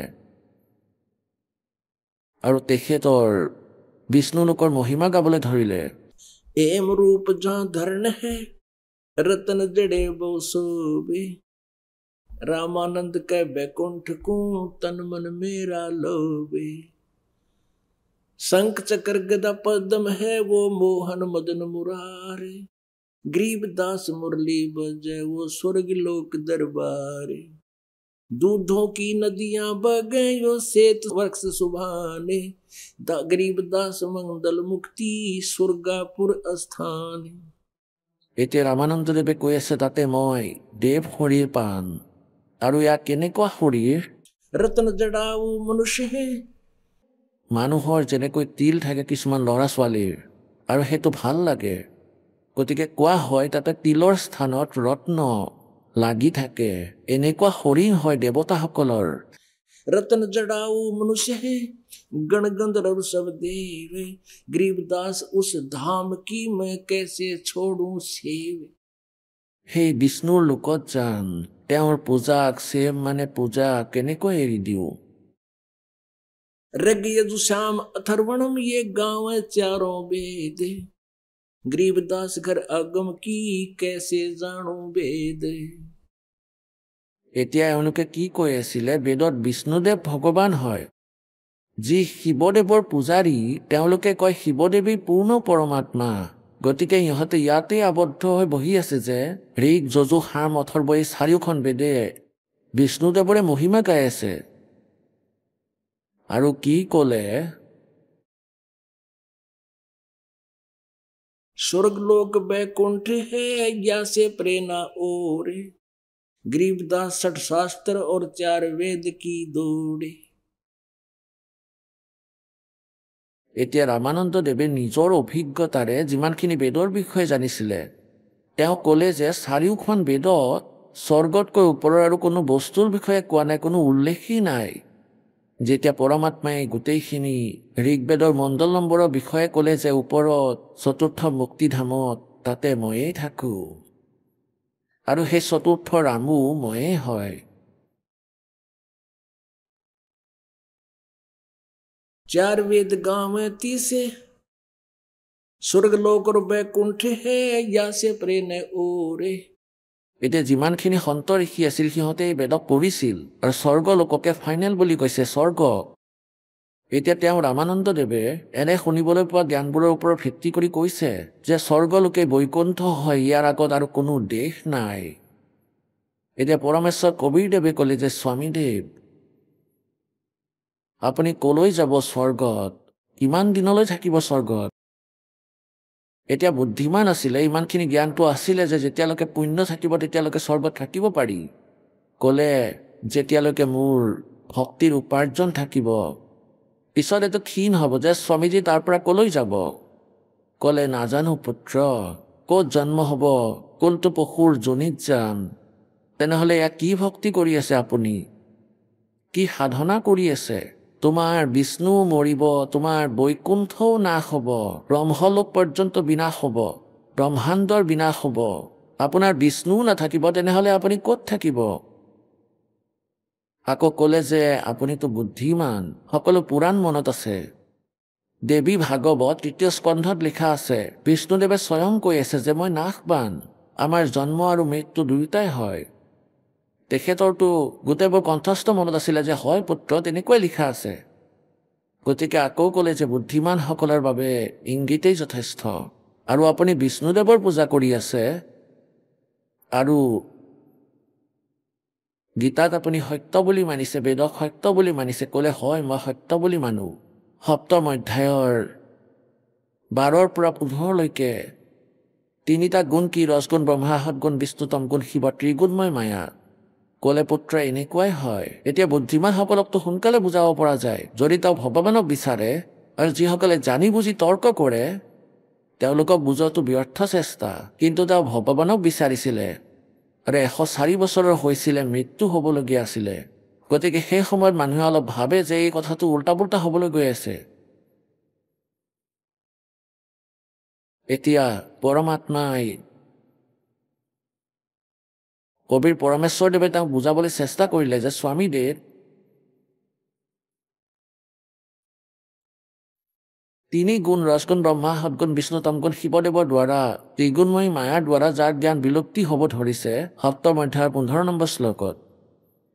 আৰু তেখেতৰ বিষ্ণু লোকৰ মহিমা গাবলৈ ধৰিলে एम रूप जहाँ धरण है रतन जड़े वो सोबे रामानंद के बैकुंठ को तन मन मेरा लोबे शंख चक्र गदा पद्म है वो मोहन मदन मुरारे गरीबदास मुरली बजे वो स्वर्ग लोक दरबारे दूधों की नदियां बगे यो सेत वृक्ष सुभाने गरीबदास मंगल मुक्ति स्वर्गापुर स्थान এতিয়া ৰামানন্দদেৱে কৈ আছে তাতে মই দেৱ শৰীৰ পাম আৰু ইয়াক কেনেকুৱা শৰীৰ रत्न जड़ाऊ मनुष्य है মানুহৰ যেনেকৈ তিল থাকে কিছুমান ল'ৰা ছোৱালীৰ আৰু সেইটো ভাল লাগে গতিকে কোৱা হয় তাতে তিলৰ স্থানত ৰত্ন লাগি থাকে এনেকুৱা শৰীৰ হয় দেৱতাসকলৰ रतन जड़ाऊ मनुष्य है गण गंधर्व सब देव गरीबदास उस धाम की मैं कैसे छोड़ूं सेव সেই বিষ্ণুৰ লোকত যাম তেওঁৰ পূজাক সেৱ মানে পূজা কেনেকৈ এৰি দিওঁ रग यजुश्याम अथर्वणम ये गाँव है चारों वेद गरीबदास घर आगम की कैसे जानूं वेद এতিয়া এওঁলোকে কি কৈ আছিলে বেদত বিষ্ণুদেৱ ভগৱান হয় যি শিৱদেৱৰ পূজাৰী তেওঁলোকে কয় শিৱদেৱী পূৰ্ণ পৰমাত্মা গতিকে ইহঁতে ইয়াতে আবদ্ধ হৈ বহি আছে যে ঋক যজু সাম অথৰ্ব এই 4খন বেদে বিষ্ণুদেৱৰে মহিমা গাই আছে আৰু কি ক'লে स्वर्ग लोक बैकुंठ है या से प्रेरणा और गरीबदास 60 शास्त्र और 4 वेद की दौड़े এতিয়া ৰামানন্দদেৱে নিজৰ অভিজ্ঞতাৰে যিমানখিনি বেদৰ বিষয়ে জানিছিলে তেওঁ ক'লে যে 4খন বেদত স্বৰ্গতকৈ ওপৰৰ আৰু কোনো বস্তুৰ বিষয়ে কোৱা নাই কোনো উল্লেখেই নাই যেতিয়া পৰমাত্মাই গোটেইখিনি ঋগবেদৰ মণ্ডল নম্বৰৰ বিষয়ে ক'লে যে ওপৰত চতুৰ্থ মুক্তিধামত তাতে ময়েই থাকোঁ আৰু সেই চতুৰ্থ ৰামো ময়েই হয় 4 वेद गाँव तीसे स्वर्ग लोक और बैकुंठ है या से प्रेरणा और এতিয়া যিমানখিনি সন্ত ঋষি আছিল সিহঁতে এই বেদক পঢ়িছিল আৰু স্বৰ্গ লোককে ফাইনেল বুলি কৈছে স্বৰ্গ এতিয়া তেওঁ ৰামানন্দদেৱে এনে শুনিবলৈ পোৱা জ্ঞানবোৰৰ ওপৰত ভিত্তি কৰি কৈছে যে স্বৰ্গলোকে বৈকুণ্ঠ হয় ইয়াৰ আগত আৰু কোনো দেশ নাই এতিয়া পৰমেশ্বৰ কবীৰদেৱে ক'লে যে স্বামীদেৱ আপুনি কলৈ যাব স্বৰ্গত কিমান দিনলৈ থাকিব স্বৰ্গত এতিয়া বুদ্ধিমান আছিলে ইমানখিনি জ্ঞানটো আছিলে যে যেতিয়ালৈকে পুণ্য থাকিব তেতিয়ালৈকে স্বৰ্গত থাকিব পাৰি ক'লে যেতিয়ালৈকে মোৰ ভক্তিৰ উপাৰ্জন থাকিব। পিছত এইটো ক্ষীণ হ'ব যে স্বামীজী তাৰ পৰা কলৈ যাব? ক'লে নাজানো পুত্ৰ, ক'ত জন্ম হ'ব, কোনটো পশুৰ যোনিত যাম। তেনেহ'লে এয়া কি ভক্তি কৰি আছে আপুনি? কি সাধনা কৰি আছে? তোমাৰ বিষ্ণু মৰিব, তোমাৰ বৈকুণ্ঠও নাশ হ'ব, ব্ৰহ্মলোক পৰ্যন্ত বিনাশ হ'ব, ব্ৰহ্মাণ্ডৰ বিনাশ হ'ব, আপোনাৰ বিষ্ণুও নাথাকিব, তেনেহ'লে আপুনি ক'ত থাকিব? আকৌ ক'লে যে আপুনিতো বুদ্ধিমান, সকলো পুৰাণ মনত আছে। দেৱী ভাগৱত ৩য় স্কন্ধত লিখা আছে, বিষ্ণুদেৱে স্বয়ং কৈ আছে যে মই নাশবান, আমাৰ জন্ম আৰু মৃত্যু দুয়োটাই হয়। তেখেতৰতো গোটেইবোৰ কণ্ঠস্থ মনত আছিলে যে হয় পুত্ৰ, তেনেকুৱাই লিখা আছে। গতিকে আকৌ ক'লে যে বুদ্ধিমানসকলৰ বাবে ইংগিতেই যথেষ্ট। আৰু আপুনি বিষ্ণুদেৱৰ পূজা কৰি আছে আৰু গীতাত আপুনি সত্য বুলি মানিছে, বেদক সত্য বুলি মানিছে। ক'লে হয় মই সত্য বুলি মানো। ৭ম অধ্যায়ৰ ১২ৰ পৰা ১৫লৈকে ৩টা গুণ কি? ৰজগুণ, ব্ৰহ্মা, সৎগুণ, বিষ্ণু, তমগুণ, শিৱ, ত্ৰিগুণময় মায়া। ক'লে পুত্ৰ এনেকুৱাই হয়। এতিয়া বুদ্ধিমানসকলকতো সোনকালে বুজাব পৰা যায় যদি তেওঁ ভগৱানক বিচাৰে, আৰু যিসকলে জানি বুজি তৰ্ক কৰে তেওঁলোকক বুজোৱাটো ব্যৰ্থ চেষ্টা। কিন্তু তেওঁ ভগৱানক বিচাৰিছিলে আৰু ১০৪ বছৰৰ হৈছিলে, মৃত্যু হ'বলগীয়া আছিলে। গতিকে সেই সময়ত মানুহে অলপ ভাবে যে এই কথাটো উল্টা পুল্টা হ'বলৈ গৈ আছে। এতিয়া পৰমাত্মাই, কবিৰ পৰমেশ্বৰদেৱে তেওঁক বুজাবলৈ চেষ্টা কৰিলে যে স্বামীদেৱ, ৩ গুণ ৰজগুণ, ব্ৰহ্মা, সৎগুণ, বিষ্ণু, তমগুণ, শিৱদেৱৰ দ্বাৰা, ত্ৰিগুণময়ী মায়াৰ দ্বাৰা যাৰ জ্ঞান বিলুপ্তি হ'ব ধৰিছে, ৭ম অধ্যায়ৰ ১৫ নম্বৰ শ্লোকত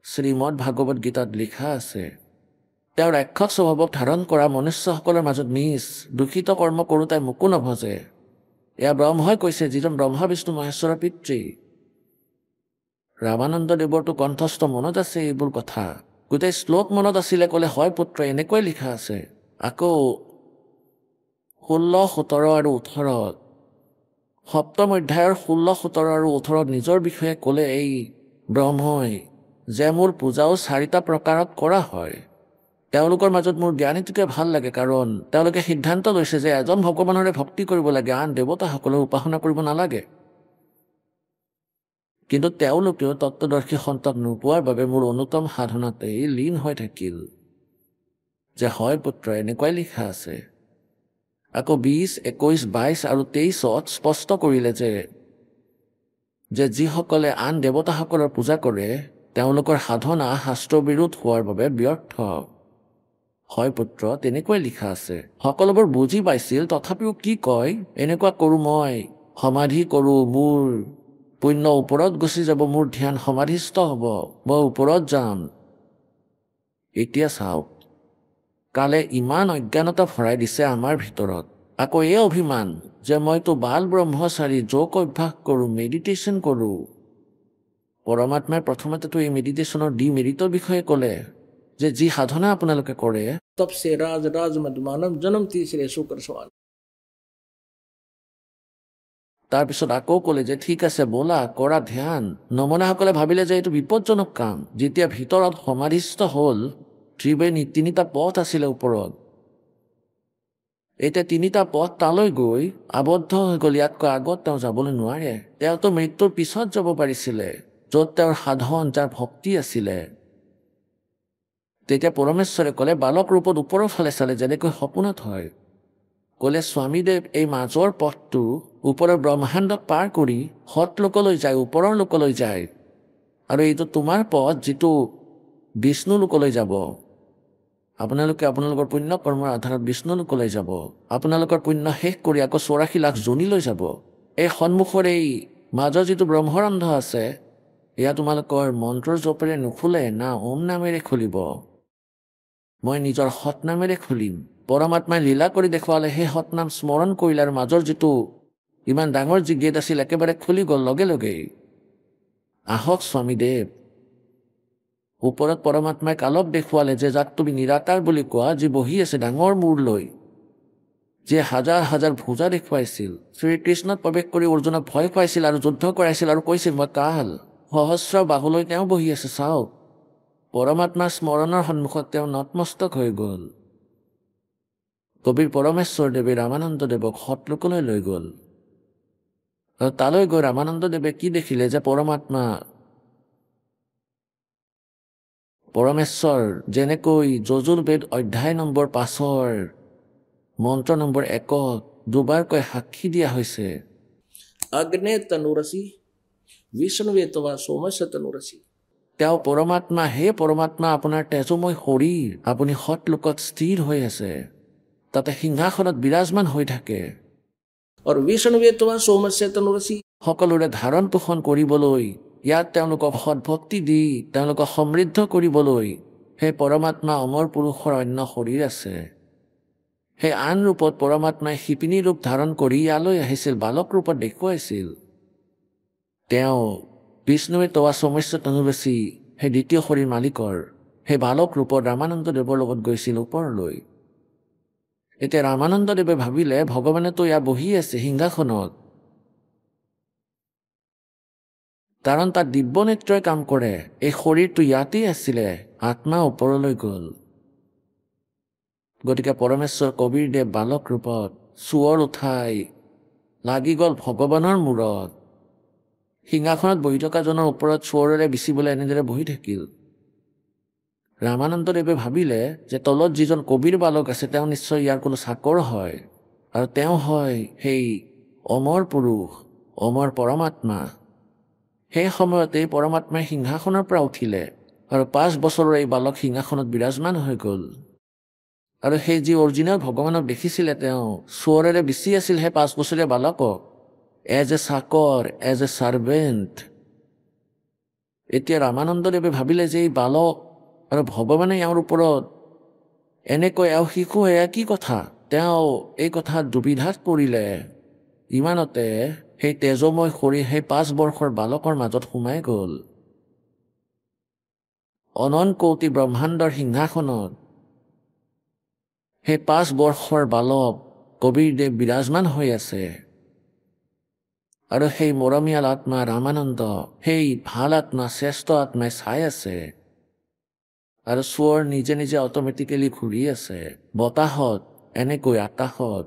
শ্ৰীমদ ভাগৱত গীতাত লিখা আছে, তেওঁ ৰাক্ষস স্বভাৱক ধাৰণ কৰা মনুষ্যসকলৰ মাজত নিজ দূষিত কৰ্ম কৰোঁতাই মোকো নভজে। এয়া ব্ৰহ্মই কৈছে, যিজন ব্ৰহ্মা বিষ্ণু মহেশ্বৰৰ পিতৃ। ৰামানন্দ দেৱৰতো কণ্ঠস্থ মনত আছে এইবোৰ কথা, গোটেই শ্লোক মনত আছিলে। ক'লে হয় পুত্ৰ, এনেকুৱাই লিখা আছে। আকৌ ১৬, ১৭ আৰু ১৮, ৭ম অধ্যায়ৰ ১৬, ১৭ আৰু ১৮ নিজৰ বিষয়ে ক'লে এই ব্ৰহ্মই যে মোৰ পূজাও ৪টা প্ৰকাৰত কৰা হয়। তেওঁলোকৰ মাজত মোৰ জ্ঞানীটোকে ভাল লাগে, কাৰণ তেওঁলোকে সিদ্ধান্ত লৈছে যে এজন ভগৱানৰে ভক্তি কৰিব লাগে, আন দেৱতাসকলৰ উপাসনা কৰিব নালাগে। কিন্তু তেওঁলোকেও তত্ত্বদৰ্শী সন্তক নোপোৱাৰ বাবে মোৰ অনুত্তম সাধনাতেই লীন হৈ থাকিল। যে হয় পুত্ৰ, এনেকুৱাই লিখা আছে। আকৌ ২০, ২১, ২২ আৰু ২৩ত স্পষ্ট কৰিলে যে যিসকলে আন দেৱতাসকলৰ পূজা কৰে তেওঁলোকৰ সাধনা শাস্ত্ৰ বিৰোধ হোৱাৰ বাবে ব্যৰ্থ। হয় পুত্ৰ, তেনেকুৱাই লিখা আছে। সকলোবোৰ বুজি পাইছিল, তথাপিও কি কয়, এনেকুৱা কৰোঁ মই, সমাধি কৰোঁ, মোৰ পুণ্য ওপৰত গুচি যাব, মোৰ ধ্যান সমাধিস্থ হ'ব, মই ওপৰত যাম। এতিয়া চাওক, কালে ইমান অজ্ঞানতা ভৰাই দিছে আমাৰ ভিতৰত। আকৌ এই অভিমান যে মইতো বাল ব্ৰহ্মচাৰী, যোগ অভ্যাস কৰোঁ, মেডিটেশ্যন কৰোঁ। পৰমাত্মাই প্ৰথমতেতো এই মেডিটেশ্যনৰ ডিমেৰিটৰ বিষয়ে ক'লে যে যি সাধনা আপোনালোকে কৰে, तब से राज राज मद मानव जन्म तीसरे शुक्र सवाल। তাৰপিছত আকৌ ক'লে যে ঠিক আছে ব'লা কৰা ধ্যান। নমনাসকলে ভাবিলে যে এইটো বিপদজনক কাম। যেতিয়া ভিতৰত সমাধিস্থ হ'ল, ত্ৰিবেণী 3টা পথ আছিলে ওপৰত। এতিয়া 3টা পথ তালৈ গৈ আবদ্ধ হৈ গ'ল। ইয়াতকৈ আগত তেওঁ যাবলৈ নোৱাৰে। তেওঁতো মৃত্যুৰ পিছত যাব পাৰিছিলে, য'ত তেওঁৰ সাধন, যাৰ ভক্তি আছিলে। তেতিয়া পৰমেশ্বৰে ক'লে বালক ৰূপত ওপৰৰ ফালে চালে, যেনেকৈ সপোনত হয়। ক'লে স্বামীদেৱ, এই মাজৰ পথটো ওপৰৰ ব্ৰহ্মাণ্ডক পাৰ কৰি সৎলোকলৈ যায়, ওপৰৰ লোকলৈ যায়। আৰু এইটো তোমাৰ পথ, যিটো বিষ্ণু লোকলৈ যাব। আপোনালোকে আপোনালোকৰ পুণ্য কৰ্মৰ আধাৰত বিষ্ণু লোকলৈ যাব। আপোনালোকৰ পুণ্য শেষ কৰি আকৌ ৮৪ লাখ যোনিলৈ যাব। এই সন্মুখৰ এই মাজৰ যিটো ব্ৰহ্মৰন্ধ আছে, এয়া তোমালোকৰ মন্ত্ৰৰ জপেৰে নুখুলে, না ওম নামেৰে খুলিব। মই নিজৰ সৎ নামেৰে খুলিম। পৰমাত্মাই লীলা কৰি দেখুৱালে, সেই সৎ নাম স্মৰণ কৰিলে আৰু মাজৰ যিটো ইমান ডাঙৰ যি গেট আছিল একেবাৰে খুলি গ'ল লগে লগেই। আহক স্বামীদেৱ। ওপৰত পৰমাত্মাই কালক দেখুৱালে যে যাক তুমি নিৰাকাৰ বুলি কোৱা, যি বহি আছে ডাঙৰ মূৰ লৈ, যে হাজাৰ হাজাৰ ভুজা দেখুৱাইছিল, শ্ৰীকৃষ্ণত প্ৰৱেশ কৰি অৰ্জুনক ভয় খুৱাইছিল আৰু যুদ্ধ কৰাইছিল আৰু কৈছিল মই কাল, সহস্ৰ বাহুলৈ তেওঁ বহি আছে চাওক। পৰমাত্মাৰ স্মৰণৰ সন্মুখত তেওঁ নতমস্তক হৈ গ'ল। কবিৰ পৰমেশ্বৰ দেৱে ৰামানন্দদেৱক সতলোকলৈ লৈ গ'ল। আৰু তালৈ গৈ ৰামানন্দদেৱে কি দেখিলে যে পৰমেশ্বৰ যেনেকৈ যজুৰ্বেদ অধ্যায় নম্বৰ 5 মন্ত্ৰ নম্বৰ 1 দুবাৰকৈ সাক্ষী দিয়া হৈছে। अग्ने तनुरसी विष्णुवे तवा सोमस्य तनुरसी। তেওঁ পৰমাত্মা, হে পৰমাত্মা, আপোনাৰ তেজময় শৰীৰ, আপুনি সতলোকত স্থিৰ হৈ আছে, তাতে সিংহাসনত বিৰাজমান হৈ থাকে। और विष्णुवे तवा सोमस्य तनुरसी। সকলোৰে ধাৰণ পোষণ কৰিবলৈ, ইয়াত তেওঁলোকক সৎভক্তি দি তেওঁলোকক সমৃদ্ধ কৰিবলৈ সেই পৰমাত্মা অমৰ পুৰুষৰ অন্য শৰীৰ আছে। সেই আন ৰূপত পৰমাত্মাই শিপিনী ৰূপ ধাৰণ কৰি ইয়ালৈ আহিছিল, বালক ৰূপত দেখুৱাইছিল। তেওঁ বিষ্ণুৱে তৱা সমস্য তনুৰসী, সেই দ্বিতীয় শৰীৰ মালিকৰ সেই বালক ৰূপত ৰামানন্দদেৱৰ লগত গৈছিল ওপৰলৈ। এতিয়া ৰামানন্দদেৱে ভাবিলে ভগৱানেতো ইয়াত বহি আছে সিংহাসনত, কাৰণ তাত দিব্য নেত্ৰই কাম কৰে। এই শৰীৰটো ইয়াতেই আছিলে, আত্মা ওপৰলৈ গ'ল। গতিকে পৰমেশ্বৰ কবিৰদেৱ বালক ৰূপত চোঁৱৰ উঠাই লাগি গ'ল ভগৱানৰ মূৰত। সিংহাসনত বহি থকাজনৰ ওপৰত চোঁৱৰেৰে বিচিবলৈ এনেদৰে বহি থাকিল। ৰামানন্দদেৱে ভাবিলে যে তলত যিজন কবিৰ বালক আছে তেওঁ নিশ্চয় ইয়াৰ কোনো চাকৰ হয়, আৰু তেওঁ হয় সেই অমৰ পুৰুষ, অমৰ পৰমাত্মা। সেই সময়তে পৰমাত্মাই সিংহাসনৰ পৰা উঠিলে আৰু 5 বছৰৰ এই বালক সিংহাসনত বিৰাজমান হৈ গ'ল। আৰু সেই যি অৰিজিনেল ভগৱানক দেখিছিলে তেওঁ চোঁৱৰেৰে বিচি আছিল সেই 5 বছৰীয়া বালকক, এজ এ চাকৰ, এজ এ ছাৰ্ভেণ্ট। এতিয়া ৰামানন্দদেৱে ভাবিলে যে এই বালক আৰু ভগৱানে ইয়াৰ ওপৰত এনেকৈ এওঁ শিশু এয়া কি কথা। তেওঁ এই কথাত দুবিধাত পৰিলে। ইমানতে সেই তেজময় শৰীৰ সেই 5 বৰ্ষৰ বালকৰ মাজত সোমাই গ'ল। অনন্ত কোটি ব্ৰহ্মাণ্ডৰ সিংহাসনত সেই 5 বৰ্ষৰ বালক কবিৰদেৱ বিৰাজমান হৈ আছে। আৰু সেই মৰমীয়াল আত্মা ৰামানন্দ, সেই ভাল আত্মা, শ্ৰেষ্ঠ আত্মাই চাই আছে। আৰু চোঁৱৰ নিজে নিজে অট'মেটিকেলি ঘূৰি আছে বতাহত, এনেকৈ আকাশত।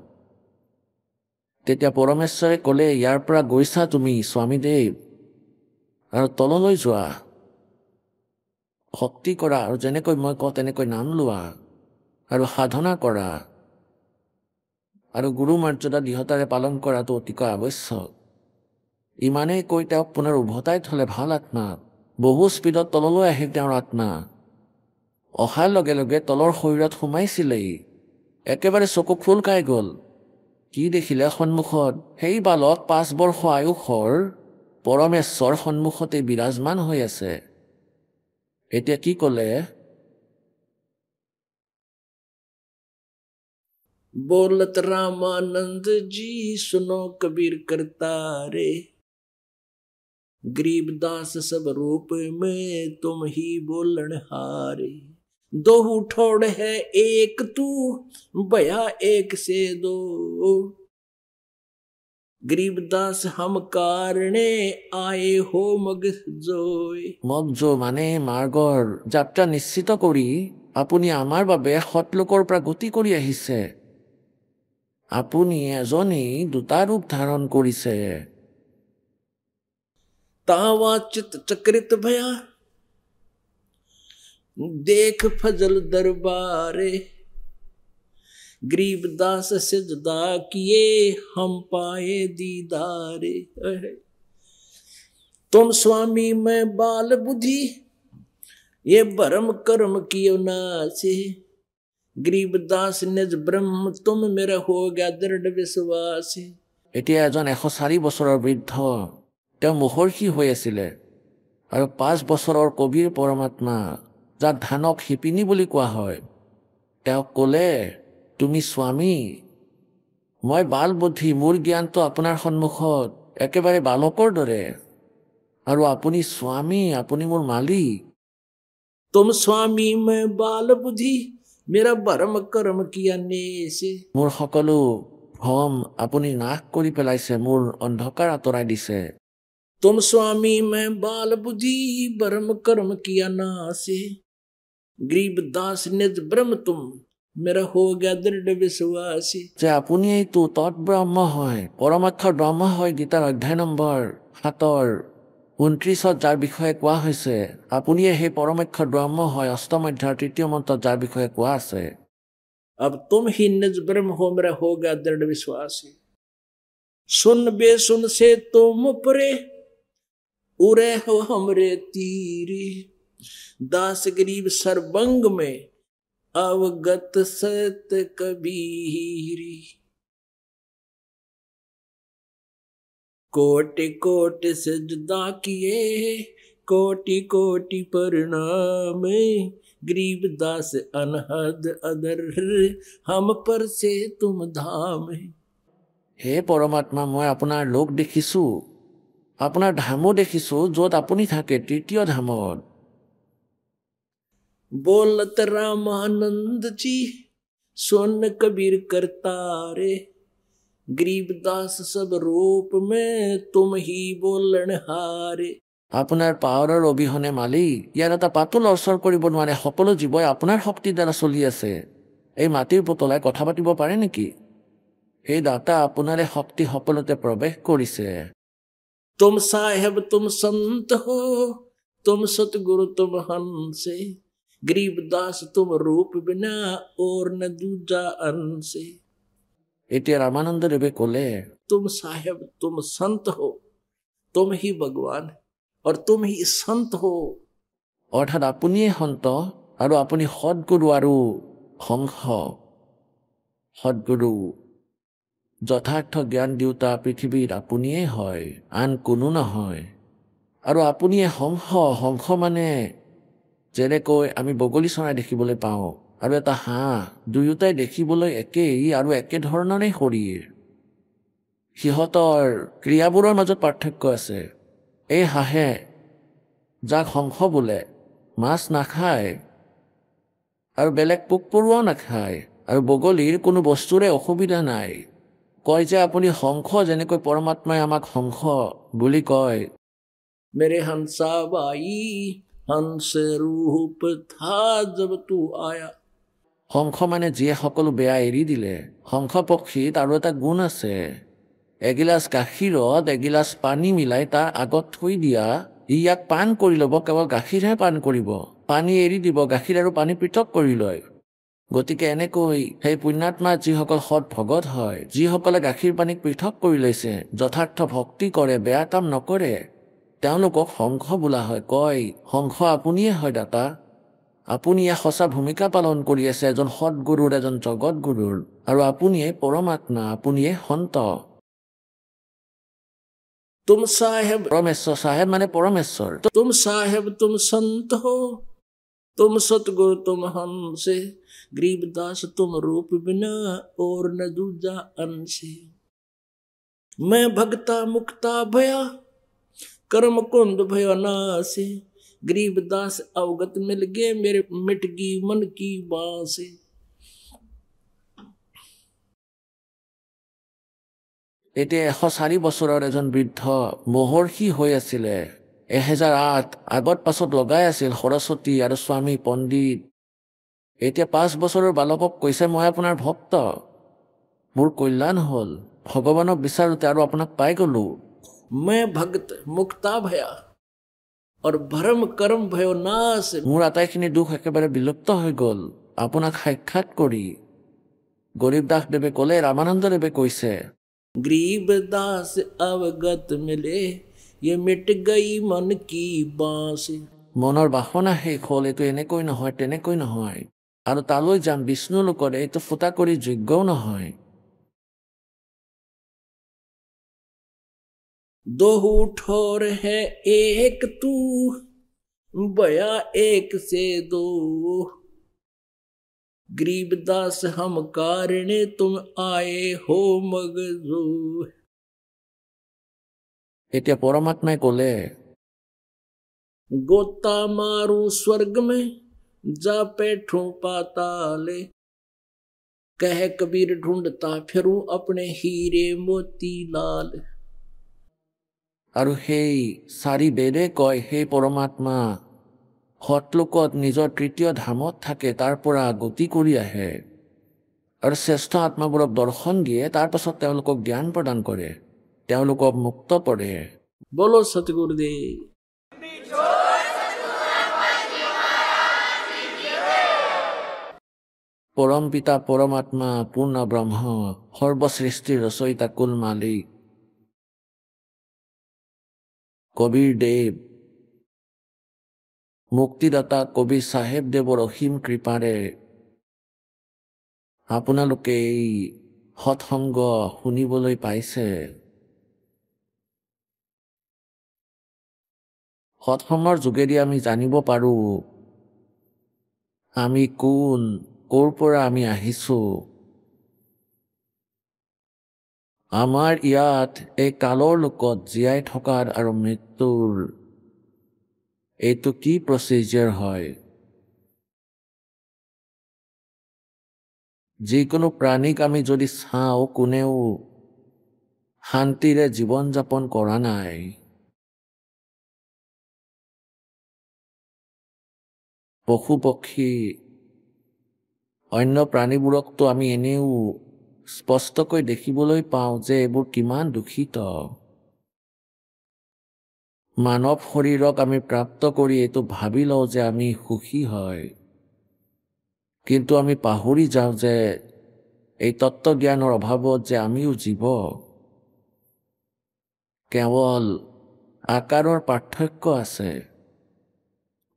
তেতিয়া পৰমেশ্বৰে ক'লে, ইয়াৰ পৰা গৈছা তুমি স্বামীদেৱ, আৰু তললৈ যোৱা, ভক্তি কৰা, আৰু যেনেকৈ মই কওঁ তেনেকৈ নাম লোৱা আৰু সাধনা কৰা, আৰু গুৰু মৰ্যাদা দৃঢ়তাৰে পালন কৰাটো অতিকৈ আৱশ্যক। ইমানেই কৈ তেওঁক পুনৰ উভতাই থলে ভাল আত্মা। বহু স্পীডত তললৈ আহে তেওঁৰ আত্মা। অহাৰ লগে লগে তলৰ শৰীৰত সোমাইছিলেই, একেবাৰে চকু খোল খাই গ'ল। কি দেখিলে সন্মুখত সেই বালক 5 বৰ্ষ আয়ুসৰ পৰমেশ্বৰ সন্মুখতে বিৰাজমান হৈ আছে। এতিয়া কি ক'লে, बोलत रामानंद जी सुनो कबीर करतारे, गरीबदास सब रूप में तुम ही बोलन हारे। दो ठोड़ है एक तू, भया एक से दो, गरीबदास हम कारणे आए हो मगजोय। মগজো মানে মাৰ্গৰ যাত্ৰা নিশ্চিত কৰি আপুনি আমাৰ বাবে সতলোকৰ পৰা গতি কৰি আহিছে। আপুনি এজনেই 2টা ৰূপ ধাৰণ কৰিছে। तावा चित चक्रित भया देख फजल दरबारे, गरीबदास सिजदा किए हम पाए दीदारे। तुम स्वामी मैं बाल बुद्धि ये भरम कर्म कियो नासे, गरीबदास निज ब्रह्म तुम मेरा हो गया दृढ़ विश्वास। এতিয়া এজন 104 বছৰৰ বৃদ্ধ, তেওঁ মহৰ্ষি হৈ আছিলে, আৰু 5 বছৰৰ কবিৰ পৰমাত্মা, যাক ধানক শিপিনী বুলি কোৱা হয়, তেওঁক ক'লে, তুমি স্বামী, মই বাল বুদ্ধি, মোৰ জ্ঞানটো আপোনাৰ সন্মুখত একেবাৰে বালকৰ দৰে, আৰু আপুনি স্বামী, আপুনি মোৰ মালিক। तुम स्वामी मैं बाल बुद्धि मेरा भरम कर्म किया नेसे। মোৰ সকলো ভ্ৰম আপুনি নাশ কৰি পেলাইছে, মোৰ অন্ধকাৰ আঁতৰাই দিছে। तुम स्वामी मैं बाल बुद्धि भरम कर्म किया नासे। गरीबदास निज ब्रह्म तुम मेरा हो गया दृढ़ विश्वासी। যে আপুনি এইটো তৎ ব্ৰহ্ম হয়, পৰমাক্ষৰ ব্ৰহ্ম হয়। গীতাৰ অধ্যায় নম্বৰ 7 29 যাৰ বিষয়ে কোৱা হৈছে, আপুনিয়ে সেই পৰমাক্ষৰ ব্ৰহ্ম হয়। অষ্টম অধ্যায়ৰ 3 মন্ত্ৰত যাৰ বিষয়ে কোৱা আছে, अब तुम ही निज ब्रह्म हो मेरा हो गया दृढ़ विश्वासी। सुन बेसुन से तुम परे उरे हो हमरे तीरी, दास गरीब सर्वंग में अवगत सत कबीरी। कोटि कोटि सजदा किए कोटि कोटि प्रणाम, गरीबदास अनहद अदर हम पर से तुम धाम। হে পৰমাত্মা, মই আপোনাৰ লোক দেখিছো, আপোনাৰ ধামো দেখিছো, য'ত আপুনি থাকে, তৃতীয় ধামত। बोलत रामानंद जी सुन कबीर करतारे, गरीबदास सब रूप में तुम ही बोलन हारे। আপোনাৰ পাৱাৰৰ অবিহনে মালিক ইয়াৰ এটা পাতো লৰচৰ কৰিব নোৱাৰে। সকলো জীৱই আপোনাৰ শক্তিৰ দ্বাৰা চলি আছে। এই মাটিৰ পুতলাই কথা পাতিব পাৰে নেকি? সেই দাতা আপোনাৰে শক্তি সকলোতে প্ৰৱেশ কৰিছে। तुम साहेब तुम संत हो तुम सतगुरु तुम हंसे, गरीबदास तुम रूप बिना और न दूजा अंसे। এতিয়া ৰামানন্দদেৱে ক'লে, तुम साहेब तुम संत हो, तुम ही भगवान और तुम ही संत हो। অৰ্থাৎ আপুনিয়ে সন্ত আৰু আপুনি সদগুৰু আৰু হংস। সদগুৰু যথাৰ্থ জ্ঞান দিওঁতা পৃথিৱীত আপুনিয়ে হয়, আন কোনো নহয়। আৰু আপুনিয়ে হংস। হংস মানে যেনেকৈ আমি বগলী চৰাই দেখিবলৈ পাওঁ আৰু এটা হাঁহ, দুয়োটাই দেখিবলৈ একেই আৰু একেধৰণৰে শৰীৰ। সিহঁতৰ ক্ৰিয়াবোৰৰ মাজত পাৰ্থক্য আছে। এই হাঁহে, যাক হংস বোলে, মাছ নাখায় আৰু বেলেগ পোক পৰুৱাও নাখায়, আৰু বগলীৰ কোনো বস্তুৰে অসুবিধা নাই। কয় যে আপুনি হংস, যেনেকৈ পৰমাত্মাই আমাক হংস বুলি কয়। मेरे हंसा बाई हंस रूप था जब तू आया। হংস মানে যিয়ে সকলো বেয়া এৰি দিলে। হংস পক্ষীত আৰু এটা গুণ আছে, এগিলাচ গাখীৰত এগিলাচ পানী মিলাই তাৰ আগত থৈ দিয়া, ইয়াক পান কৰি ল'ব, কেৱল গাখীৰহে পান কৰিব, পানী এৰি দিব, গাখীৰ আৰু পানী পৃথক কৰি লয়। গতিকে এনেকৈ সেই পুণ্যাত্মা যিসকল সৎ ভগত হয়, যিসকলে গাখীৰ পানীক পৃথক কৰি লৈছে, যথাৰ্থ ভক্তি কৰে, বেয়া কাম নকৰে, তেওঁলোকক হংস বোলা হয়। কয়, হংস আপুনিয়ে হয় দাতা, আপুনি ইয়াত সঁচা ভূমিকা পালন কৰি আছে, এজন সৎগুৰুৰ, এজন জগতগুৰুৰ, আৰু আপুনিয়ে পৰমাত্মা, আপুনিয়ে সন্ত। तुम साहेब পৰমেশ্বৰ, চাহেব মানে পৰমেশ্বৰ। तुम साहेब तुम संत हो तुम सतगुरु तुम हंसे, गरीबदास तुम रूप बिना और न दूजा अंसे। मैं भगता मुक्ता भया कर्म कुंद भयो नासे, गरीबदास अवगत मिल गए मेरे मिट गई मन की बांसे। এতিয়া 104 বছৰৰ এজন বৃদ্ধ মহৰ্ষি হৈ আছিলে। 1008 আগত পাছত লগাই আছিল সৰস্বতী আৰু স্বামী পণ্ডিত। এতিয়া 5 বছৰৰ বালকক কৈছে, মই আপোনাৰ ভক্ত, মোৰ কল্যাণ হ'ল, ভগৱানক বিচাৰোতে আৰু আপোনাক পাই গলো। मैं भक्त मुक्ता भया और भरम कर्म भयो नाश। মোৰ আটাইখিনি দুখ একেবাৰে বিলুপ্ত হৈ গ'ল আপোনাক সাক্ষাৎ কৰি। গৰীবদাস দেৱে ক'লে, ৰামানন্দদেৱে কৈছে, गरीबदास अवगत मिले ये मिट गई मन की बांस। মনৰ বাসনা শেষ হ'ল, এইটো এনেকৈ নহয় তেনেকৈ নহয়, আৰু তালৈ যাম বিষ্ণু লোকৰে, এইটো ফুটা কৰি যোগ্যও নহয়। दो ठोर है एक तू बया एक से दो, गरीबदास हम कारणे तुम आए हो मगजो। এতিয়া পৰমাত্মাই ক'লে, गोता मारू स्वर्ग में जा बैठूं पाताले, कह कबीर ढूंढता फिरूं अपने हीरे मोती लाल। আৰু সেই 4 বেদে কয়, হে পৰমাত্মা, সৎলোকত নিজৰ তৃতীয় ধামত থাকে, তাৰ পৰা গতি কৰি আহে আৰু শ্ৰেষ্ঠ আত্মাবোৰক দৰ্শন দিয়ে। তাৰ পাছত তেওঁলোকক জ্ঞান প্ৰদান কৰে, তেওঁলোকক মুক্ত কৰে। बोलो सतगुरुदेव। পৰম পিতা পৰমাত্মা পূৰ্ণ ব্ৰহ্ম সৰ্বসৃষ্টিৰ ৰচয়িতা কুল মালিক কবিৰ দেৱ, মুক্তিদাতা কবিৰ চাহেব দেৱৰ অসীম কৃপাৰে আপোনালোকে এই সৎসংগ শুনিবলৈ পাইছে। সৎসংগৰ যোগেদি আমি জানিব পাৰোঁ আমি কোন, ক'ৰ পৰা আমি আহিছোঁ। আমাৰ ইয়াত এই কালৰ লোকত জীয়াই থকাৰ আৰু মৃত্যুৰ এইটো কি প্ৰচিজিয়াৰ হয়। যিকোনো প্ৰাণীক আমি যদি চাওঁ, কোনেও শান্তিৰে জীৱন যাপন কৰা নাই। পশু পক্ষী অন্য প্ৰাণীবোৰকতো আমি এনেও স্পষ্টকৈ দেখিবলৈ পাওঁ যে এইবোৰ কিমান দূষিত। মানৱ শৰীৰক আমি প্ৰাপ্ত কৰি এইটো ভাবি লওঁ যে আমি সুখী হয়, কিন্তু আমি পাহৰি যাওঁ যে এই তত্ত্বজ্ঞানৰ অভাৱত যে আমিও জীৱ। কেৱল আকাৰৰ পাৰ্থক্য আছে,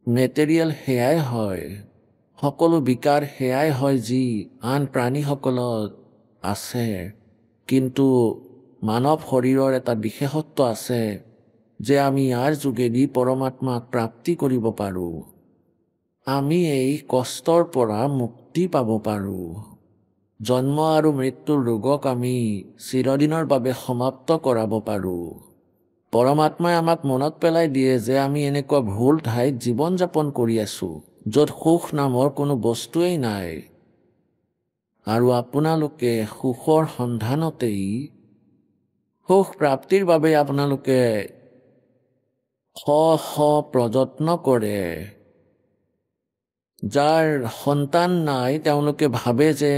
মেটেৰিয়েল সেয়াই হয়, সকলো বিকাৰ সেয়াই হয় যি আন প্ৰাণীসকলত আছে। কিন্তু মানৱ শৰীৰৰ এটা বিশেষত্ব আছে যে আমি ইয়াৰ যোগেদি পৰমাত্মাক প্ৰাপ্তি কৰিব পাৰোঁ। আমি এই কষ্টৰ পৰা মুক্তি পাব পাৰোঁ। জন্ম আৰু মৃত্যুৰ ৰোগক আমি চিৰদিনৰ বাবে সমাপ্ত কৰাব পাৰোঁ। পৰমাত্মাই আমাক মনত পেলাই দিয়ে যে আমি এনেকুৱা ভুল ঠাইত জীৱন যাপন কৰি আছোঁ, য'ত সুখ নামৰ কোনো বস্তুৱেই নাই। আৰু আপোনালোকে সুখৰ সন্ধানতেই, সুখ প্ৰাপ্তিৰ বাবে আপোনালোকে প্ৰযত্ন কৰে। যাৰ সন্তান নাই তেওঁলোকে ভাবে যে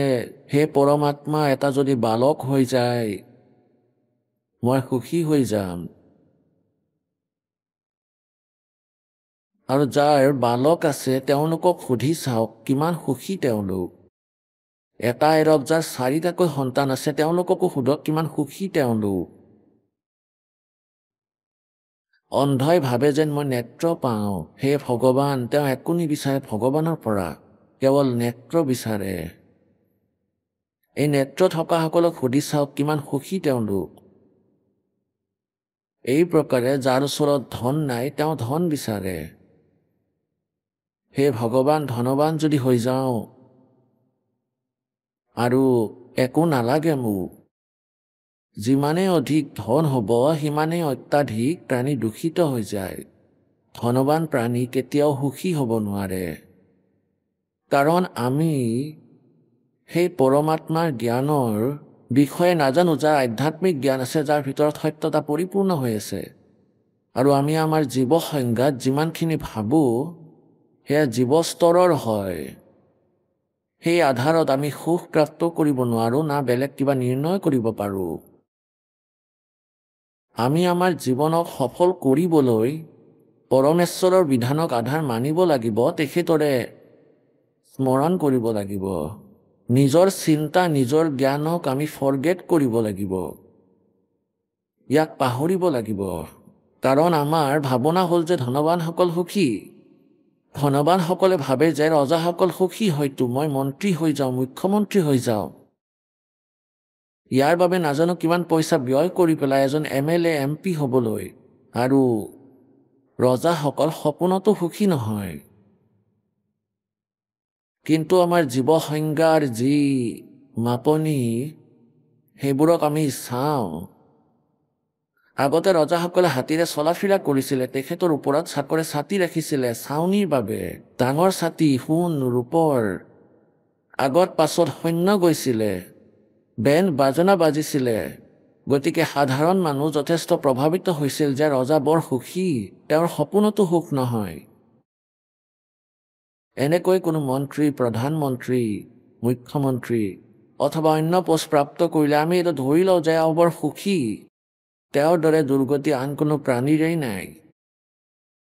হে পৰমাত্মা, এটা যদি বালক হৈ যায় মই সুখী হৈ যাম। আৰু যাৰ বালক আছে তেওঁলোকক সুধি চাওক কিমান সুখী তেওঁলোক। এটা এৰক যাৰ 4টাকৈ সন্তান আছে তেওঁলোককো সোধক কিমান সুখী তেওঁলোক। অন্ধই ভাবে যেন মই নেত্ৰ পাওঁ, হে ভগৱান, তেওঁ একো নিবিচাৰে ভগৱানৰ পৰা, কেৱল নেত্ৰ বিচাৰে। এই নেত্ৰ থকাসকলক সুধি চাওক কিমান সুখী তেওঁলোক। এই প্ৰকাৰে যাৰ ওচৰত ধন নাই তেওঁ ধন বিচাৰে। হে ভগৱান, ধনৱান যদি হৈ যাওঁ আৰু একো নালাগে মোক। যিমানে অধিক ধন হ'ব সিমানেই অত্যাধিক প্ৰাণী দূষিত হৈ যায়। ধনৱান প্ৰাণী কেতিয়াও সুখী হ'ব নোৱাৰে, কাৰণ আমি সেই পৰমাত্মাৰ জ্ঞানৰ বিষয়ে নাজানো, যাৰ আধ্যাত্মিক জ্ঞান আছে, যাৰ ভিতৰত সত্যতা পৰিপূৰ্ণ হৈ আছে। আৰু আমি আমাৰ জীৱ সংজ্ঞাত যিমানখিনি ভাবোঁ সেয়া জীৱস্তৰৰ হয়। সেই আধাৰত আমি সুখ প্ৰাপ্ত কৰিব নোৱাৰোঁ, না বেলেগ কিবা নিৰ্ণয় কৰিব পাৰোঁ। আমি আমাৰ জীৱনক সফল কৰিবলৈ পৰমেশ্বৰৰ বিধানক আধাৰ মানিব লাগিব, তেখেতৰে স্মৰণ কৰিব লাগিব। নিজৰ চিন্তা, নিজৰ জ্ঞানক আমি ফৰগেট কৰিব লাগিব, ইয়াক পাহৰিব লাগিব। কাৰণ আমাৰ ভাৱনা হ'ল যে ধনৱানসকল সুখী। ধনৱানসকলে ভাবে যে ৰজাসকল সুখী, হয়তো মই মন্ত্ৰী হৈ যাওঁ, মুখ্যমন্ত্ৰী হৈ যাওঁ। ইয়াৰ বাবে নাজানো কিমান পইচা ব্যয় কৰি পেলাই এজন MLA MP হ'বলৈ। আৰু ৰজাসকল সপোনতো সুখী নহয়। কিন্তু আমাৰ জীৱ সংজ্ঞাৰ যি মাপনি সেইবোৰক আমি চাওঁ। আগতে ৰজাসকলে হাতীৰে চলাফিৰা কৰিছিলে, তেখেতৰ ওপৰত চাকৰে ছাতি ৰাখিছিলে ছাউনিৰ বাবে। ডাঙৰ ছাতি, সোণ ৰূপৰ। আগত পাছত সৈন্য গৈছিলে, বেণ্ড বাজনা বাজিছিলে। গতিকে সাধাৰণ মানুহ যথেষ্ট প্ৰভাৱিত হৈছিল যে ৰজা বৰ সুখী, তেওঁৰ সপোনতো সুখ নহয়। এনেকৈ কোনো মন্ত্ৰী, প্ৰধানমন্ত্ৰী, মুখ্যমন্ত্ৰী অথবা অন্য পোষ্ট প্ৰাপ্ত কৰিলে আমি এইটো ধৰি লওঁ যে বৰ সুখী। তেওঁৰ দৰে দুৰ্গতি আন কোনো প্ৰাণীৰেই নাই।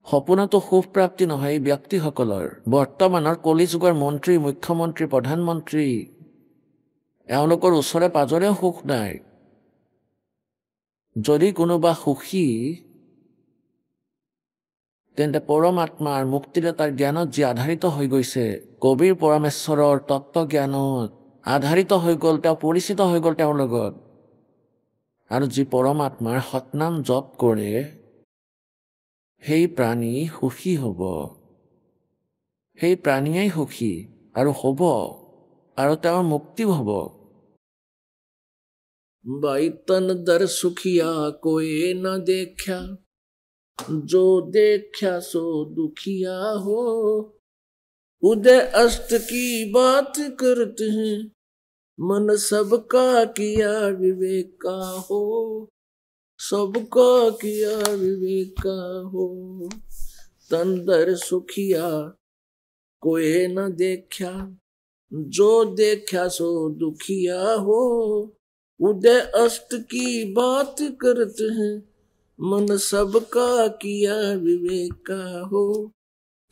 সপোনতো সুখ প্ৰাপ্তি নহয় এই ব্যক্তিসকলৰ। বৰ্তমানৰ কলিযুগৰ মন্ত্ৰী, মুখ্যমন্ত্ৰী, প্ৰধানমন্ত্ৰী এওঁলোকৰ ওচৰে পাজৰেও সুখ নাই। যদি কোনোবা সুখী তেন্তে পৰমাত্মাৰ মুক্তিদাতাৰ জ্ঞানত যি আধাৰিত হৈ গৈছে, কবিৰ পৰমেশ্বৰৰ তত্ত্বজ্ঞানত আধাৰিত হৈ গ'ল, তেওঁ পৰিচিত হৈ গ'ল তেওঁৰ লগত। আৰু যি পৰমাত্মাৰ সৎনাম জপ কৰে সেই প্ৰাণী সুখী হ'ব। সেই প্ৰাণীয়েই সুখী আৰু হ'ব, আৰু তেওঁৰ মুক্তিও হ'ব। भाई तन दर सुखिया कोई न देखा, जो देखा सो दुखिया हो। उदय अस्त की बात करते हैं, मन सबका किया विवेका हो। सबका किया विवेका हो। तन दर सुखिया कोई न देखा, जो देखा सो दुखिया हो। उदय अस्त की बात करते हैं, मन सबका किया विवेका हो।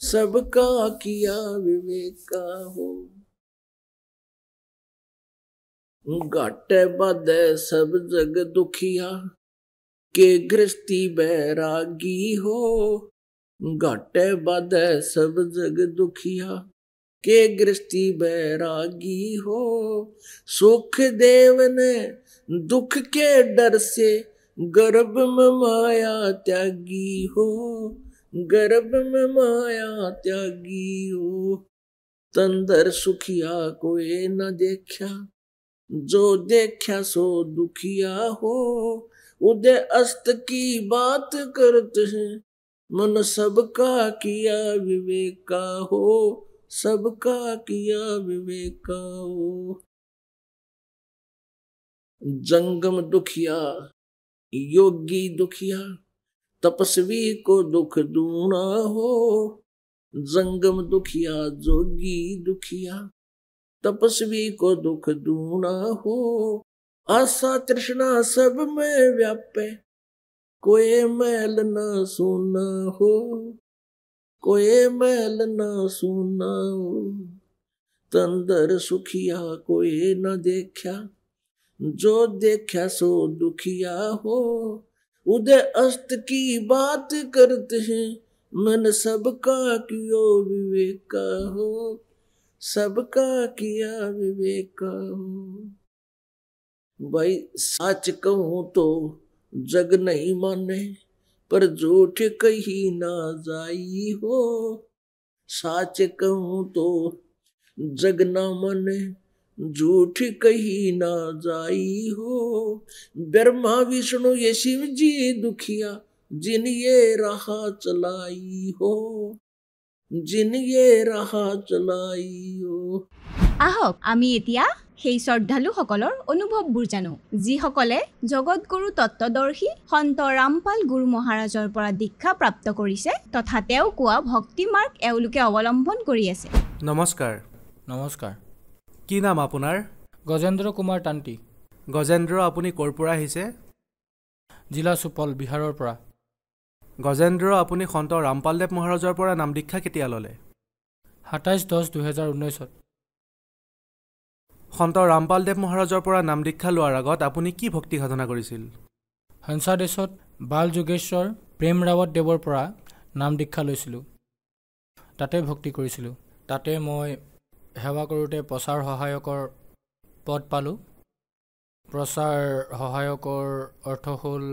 सबका किया विवेका हो। घाटे बाधे सब जग दुखिया, के गृहस्थी बैरागी हो। घाटे बाधे सब जग दुखिया, के गृहस्थी बैरागी हो। सुख देव ने दुख के डर से, गर्भ में माया त्यागी हो। गर्भ में माया त्यागी हो। तंदर सुखिया कोई न देखा, जो देखा सो दुखिया हो। उदय अस्त की बात करते हैं, मन सबका किया विवेका हो। सबका किया विवेका हो। जंगम दुखिया, योगी दुखिया, तपस्वी को दुख दूना हो। जंगम दुखिया, जोगी दुखिया, तपस्वी को दुख दूना हो। आशा तृष्णा सब में व्यापे, कोई मैल न सुना हो। कोई मैल न सुना हो। तंदर सुखिया कोई न देखा, जो देखा सो दुखिया हो। उदय अस्त की बात करते हैं, मन सबका कियो विवेका हो। सबका किया विवेका हो। भाई सच कहूं तो जग नहीं माने, पर झूठ कही ना जाई हो। सच कहूं तो जग ना माने, झूठ कही ना जाई हो। ब्रह्मा विष्णु ये शिव जी दुखिया, जिन ये राह चलाई हो। जिन ये राह चलाई हो। আহক আমি এতিয়া সেই শ্ৰদ্ধালুসকলৰ অনুভৱবোৰ জানো, যিসকলে জগতগুৰু তত্ত্বদৰ্শী সন্ত ৰামপাল গুৰু মহাৰাজৰ পৰা দীক্ষা প্ৰাপ্ত কৰিছে তথা তেওঁ কোৱা ভক্তি মাৰ্গ এওঁলোকে অৱলম্বন কৰি আছে। নমস্কাৰ। নমস্কাৰ। কি নাম আপোনাৰ? গজেন্দ্ৰ কুমাৰ তান্তি। গজেন্দ্ৰ, আপুনি ক'ৰ পৰা আহিছে? জিলা সুপল, বিহাৰৰ পৰা। গজেন্দ্ৰ, আপুনি সন্ত ৰামপালদেৱ মহাৰাজৰ পৰা নাম দীক্ষা কেতিয়া ল'লে? 27/10/2019। সন্ত ৰামপালদেৱ মহাৰাজৰ পৰা নাম দীক্ষা লোৱাৰ আগত আপুনি কি ভক্তি সাধনা কৰিছিল? হংসাদেশত বাল যোগেশ্বৰ প্ৰেম ৰাৱত দেৱৰ পৰা নাম দীক্ষা লৈছিলোঁ। তাতে ভক্তি কৰিছিলোঁ। তাতে মই সেৱা কৰোঁতে প্ৰচাৰ সহায়কৰ পদ পালোঁ। প্ৰচাৰ সহায়কৰ অৰ্থ হ'ল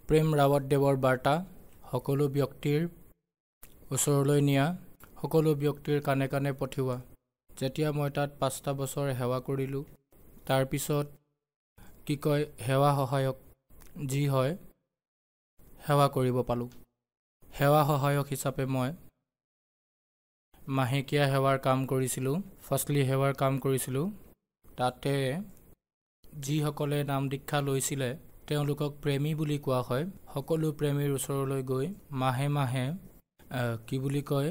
প্ৰেম ৰাৱত দেৱৰ বাৰ্তা সকলো ব্যক্তিৰ ওচৰলৈ নিয়া, সকলো ব্যক্তিৰ কাণে কাণে পঠিওৱা। যেতিয়া মই তাত 5টা বছৰ সেৱা কৰিলোঁ, তাৰপিছত কি কয় সেৱা সহায়ক যি হয় সেৱা কৰিব পালোঁ। সেৱা সহায়ক হিচাপে মই মাহেকীয়া সেৱাৰ কাম কৰিছিলোঁ, ফচলি সেৱাৰ কাম কৰিছিলোঁ। তাতে যিসকলে নাম দীক্ষা লৈছিলে তেওঁলোকক প্ৰেমী বুলি কোৱা হয়। সকলো প্ৰেমীৰ ওচৰলৈ গৈ মাহে মাহে কি বুলি কয়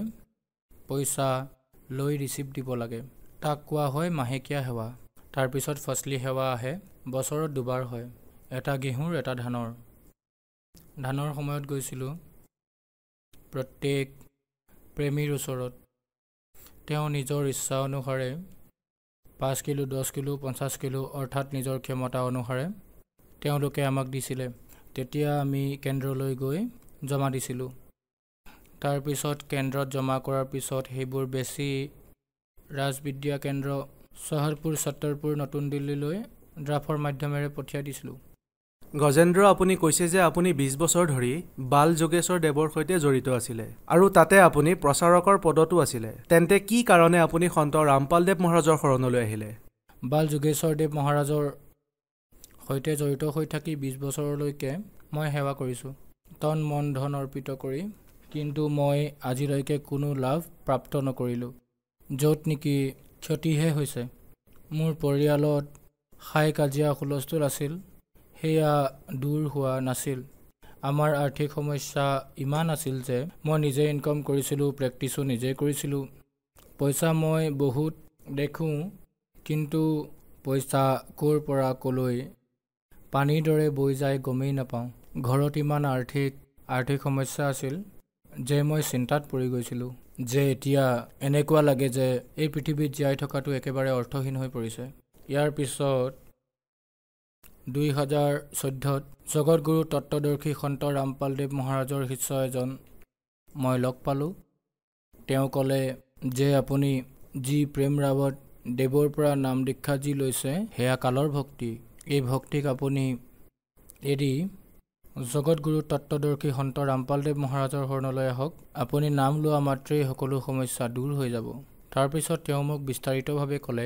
পইচা লৈ ৰিচিপ্ট দিব লাগে। তাক কোৱা হয় মাহেকীয়া সেৱা। তাৰপিছত ফচলি সেৱা আহে, বছৰত 2 বাৰ হয়, এটা ঘেঁহুৰ এটা ধানৰ। ধানৰ সময়ত গৈছিলোঁ প্ৰত্যেক প্ৰেমীৰ ওচৰত। তেওঁ নিজৰ ইচ্ছা অনুসাৰে 5 কিলো, 10 কিলো, 50 কিলো অৰ্থাৎ নিজৰ ক্ষমতা অনুসাৰে তেওঁলোকে আমাক দিছিলে। তেতিয়া আমি কেন্দ্ৰলৈ গৈ জমা দিছিলোঁ। তাৰপিছত কেন্দ্ৰত জমা কৰাৰ পিছত সেইবোৰ বেছি ৰাজবিদ্যা কেন্দ্ৰ চহৰপুৰ, ছত্তৰপুৰ, নতুন দিল্লীলৈ ড্ৰাফৰ মাধ্যমেৰে পঠিয়াই দিছিলোঁ। গজেন্দ্ৰ, আপুনি কৈছে যে আপুনি 20 বছৰ ধৰি বাল যোগেশ্বৰ দেৱৰ সৈতে জড়িত আছিলে আৰু তাতে আপুনি প্ৰচাৰকৰ পদতো আছিলে। তেন্তে কি কাৰণে আপুনি সন্ত ৰামপালদেৱ মহাৰাজৰ শৰণলৈ আহিলে? বাল যোগেশ্বৰ দেৱ মহাৰাজৰ সৈতে জড়িত হৈ থাকি 20 বছৰলৈকে মই সেৱা কৰিছোঁ, তন মন ধন অৰ্পিত কৰি। কিন্তু মই আজিলৈকে কোনো লাভ প্ৰাপ্ত নকৰিলোঁ, য'ত নেকি ক্ষতিহে হৈছে। মোৰ পৰিয়ালত হাই কাজিয়া হুলস্থুল আছিল, সেয়া দূৰ হোৱা নাছিল। আমাৰ আৰ্থিক সমস্যা ইমান আছিল যে মই নিজে ইনকাম কৰিছিলোঁ, প্ৰেক্টিছো নিজে কৰিছিলোঁ। পইচা মই বহুত দেখোঁ, কিন্তু পইচা ক'ৰ পৰা ক'লৈ পানীৰ দৰে বৈ যায় গমেই নাপাওঁ। ঘৰত ইমান আৰ্থিক সমস্যা আছিল যে মই চিন্তাত পৰি গৈছিলোঁ যে এতিয়া এনেকুৱা লাগে যে এই পৃথিৱীত জীয়াই থকাটো একেবাৰে অৰ্থহীন হৈ পৰিছে। ইয়াৰ পিছত 2014ত জগতগুৰু তত্ত্বদৰ্শী সন্ত ৰামপালদেৱ মহাৰাজৰ শিষ্য এজন মই লগ পালোঁ। তেওঁ ক'লে যে আপুনি যি প্ৰেম ৰাৱত দেৱৰ পৰা নাম দীক্ষা যি লৈছে সেয়া কালৰ ভক্তি। এই ভক্তিক আপুনি এৰি জগতগুৰু তত্ত্বদৰ্শী সন্ত ৰামপালদেৱ মহাৰাজৰ শৰণলৈ আহক। আপুনি নাম লোৱা মাত্ৰেই সকলো সমস্যা দূৰ হৈ যাব। তাৰপিছত তেওঁ মোক বিস্তাৰিতভাৱে ক'লে।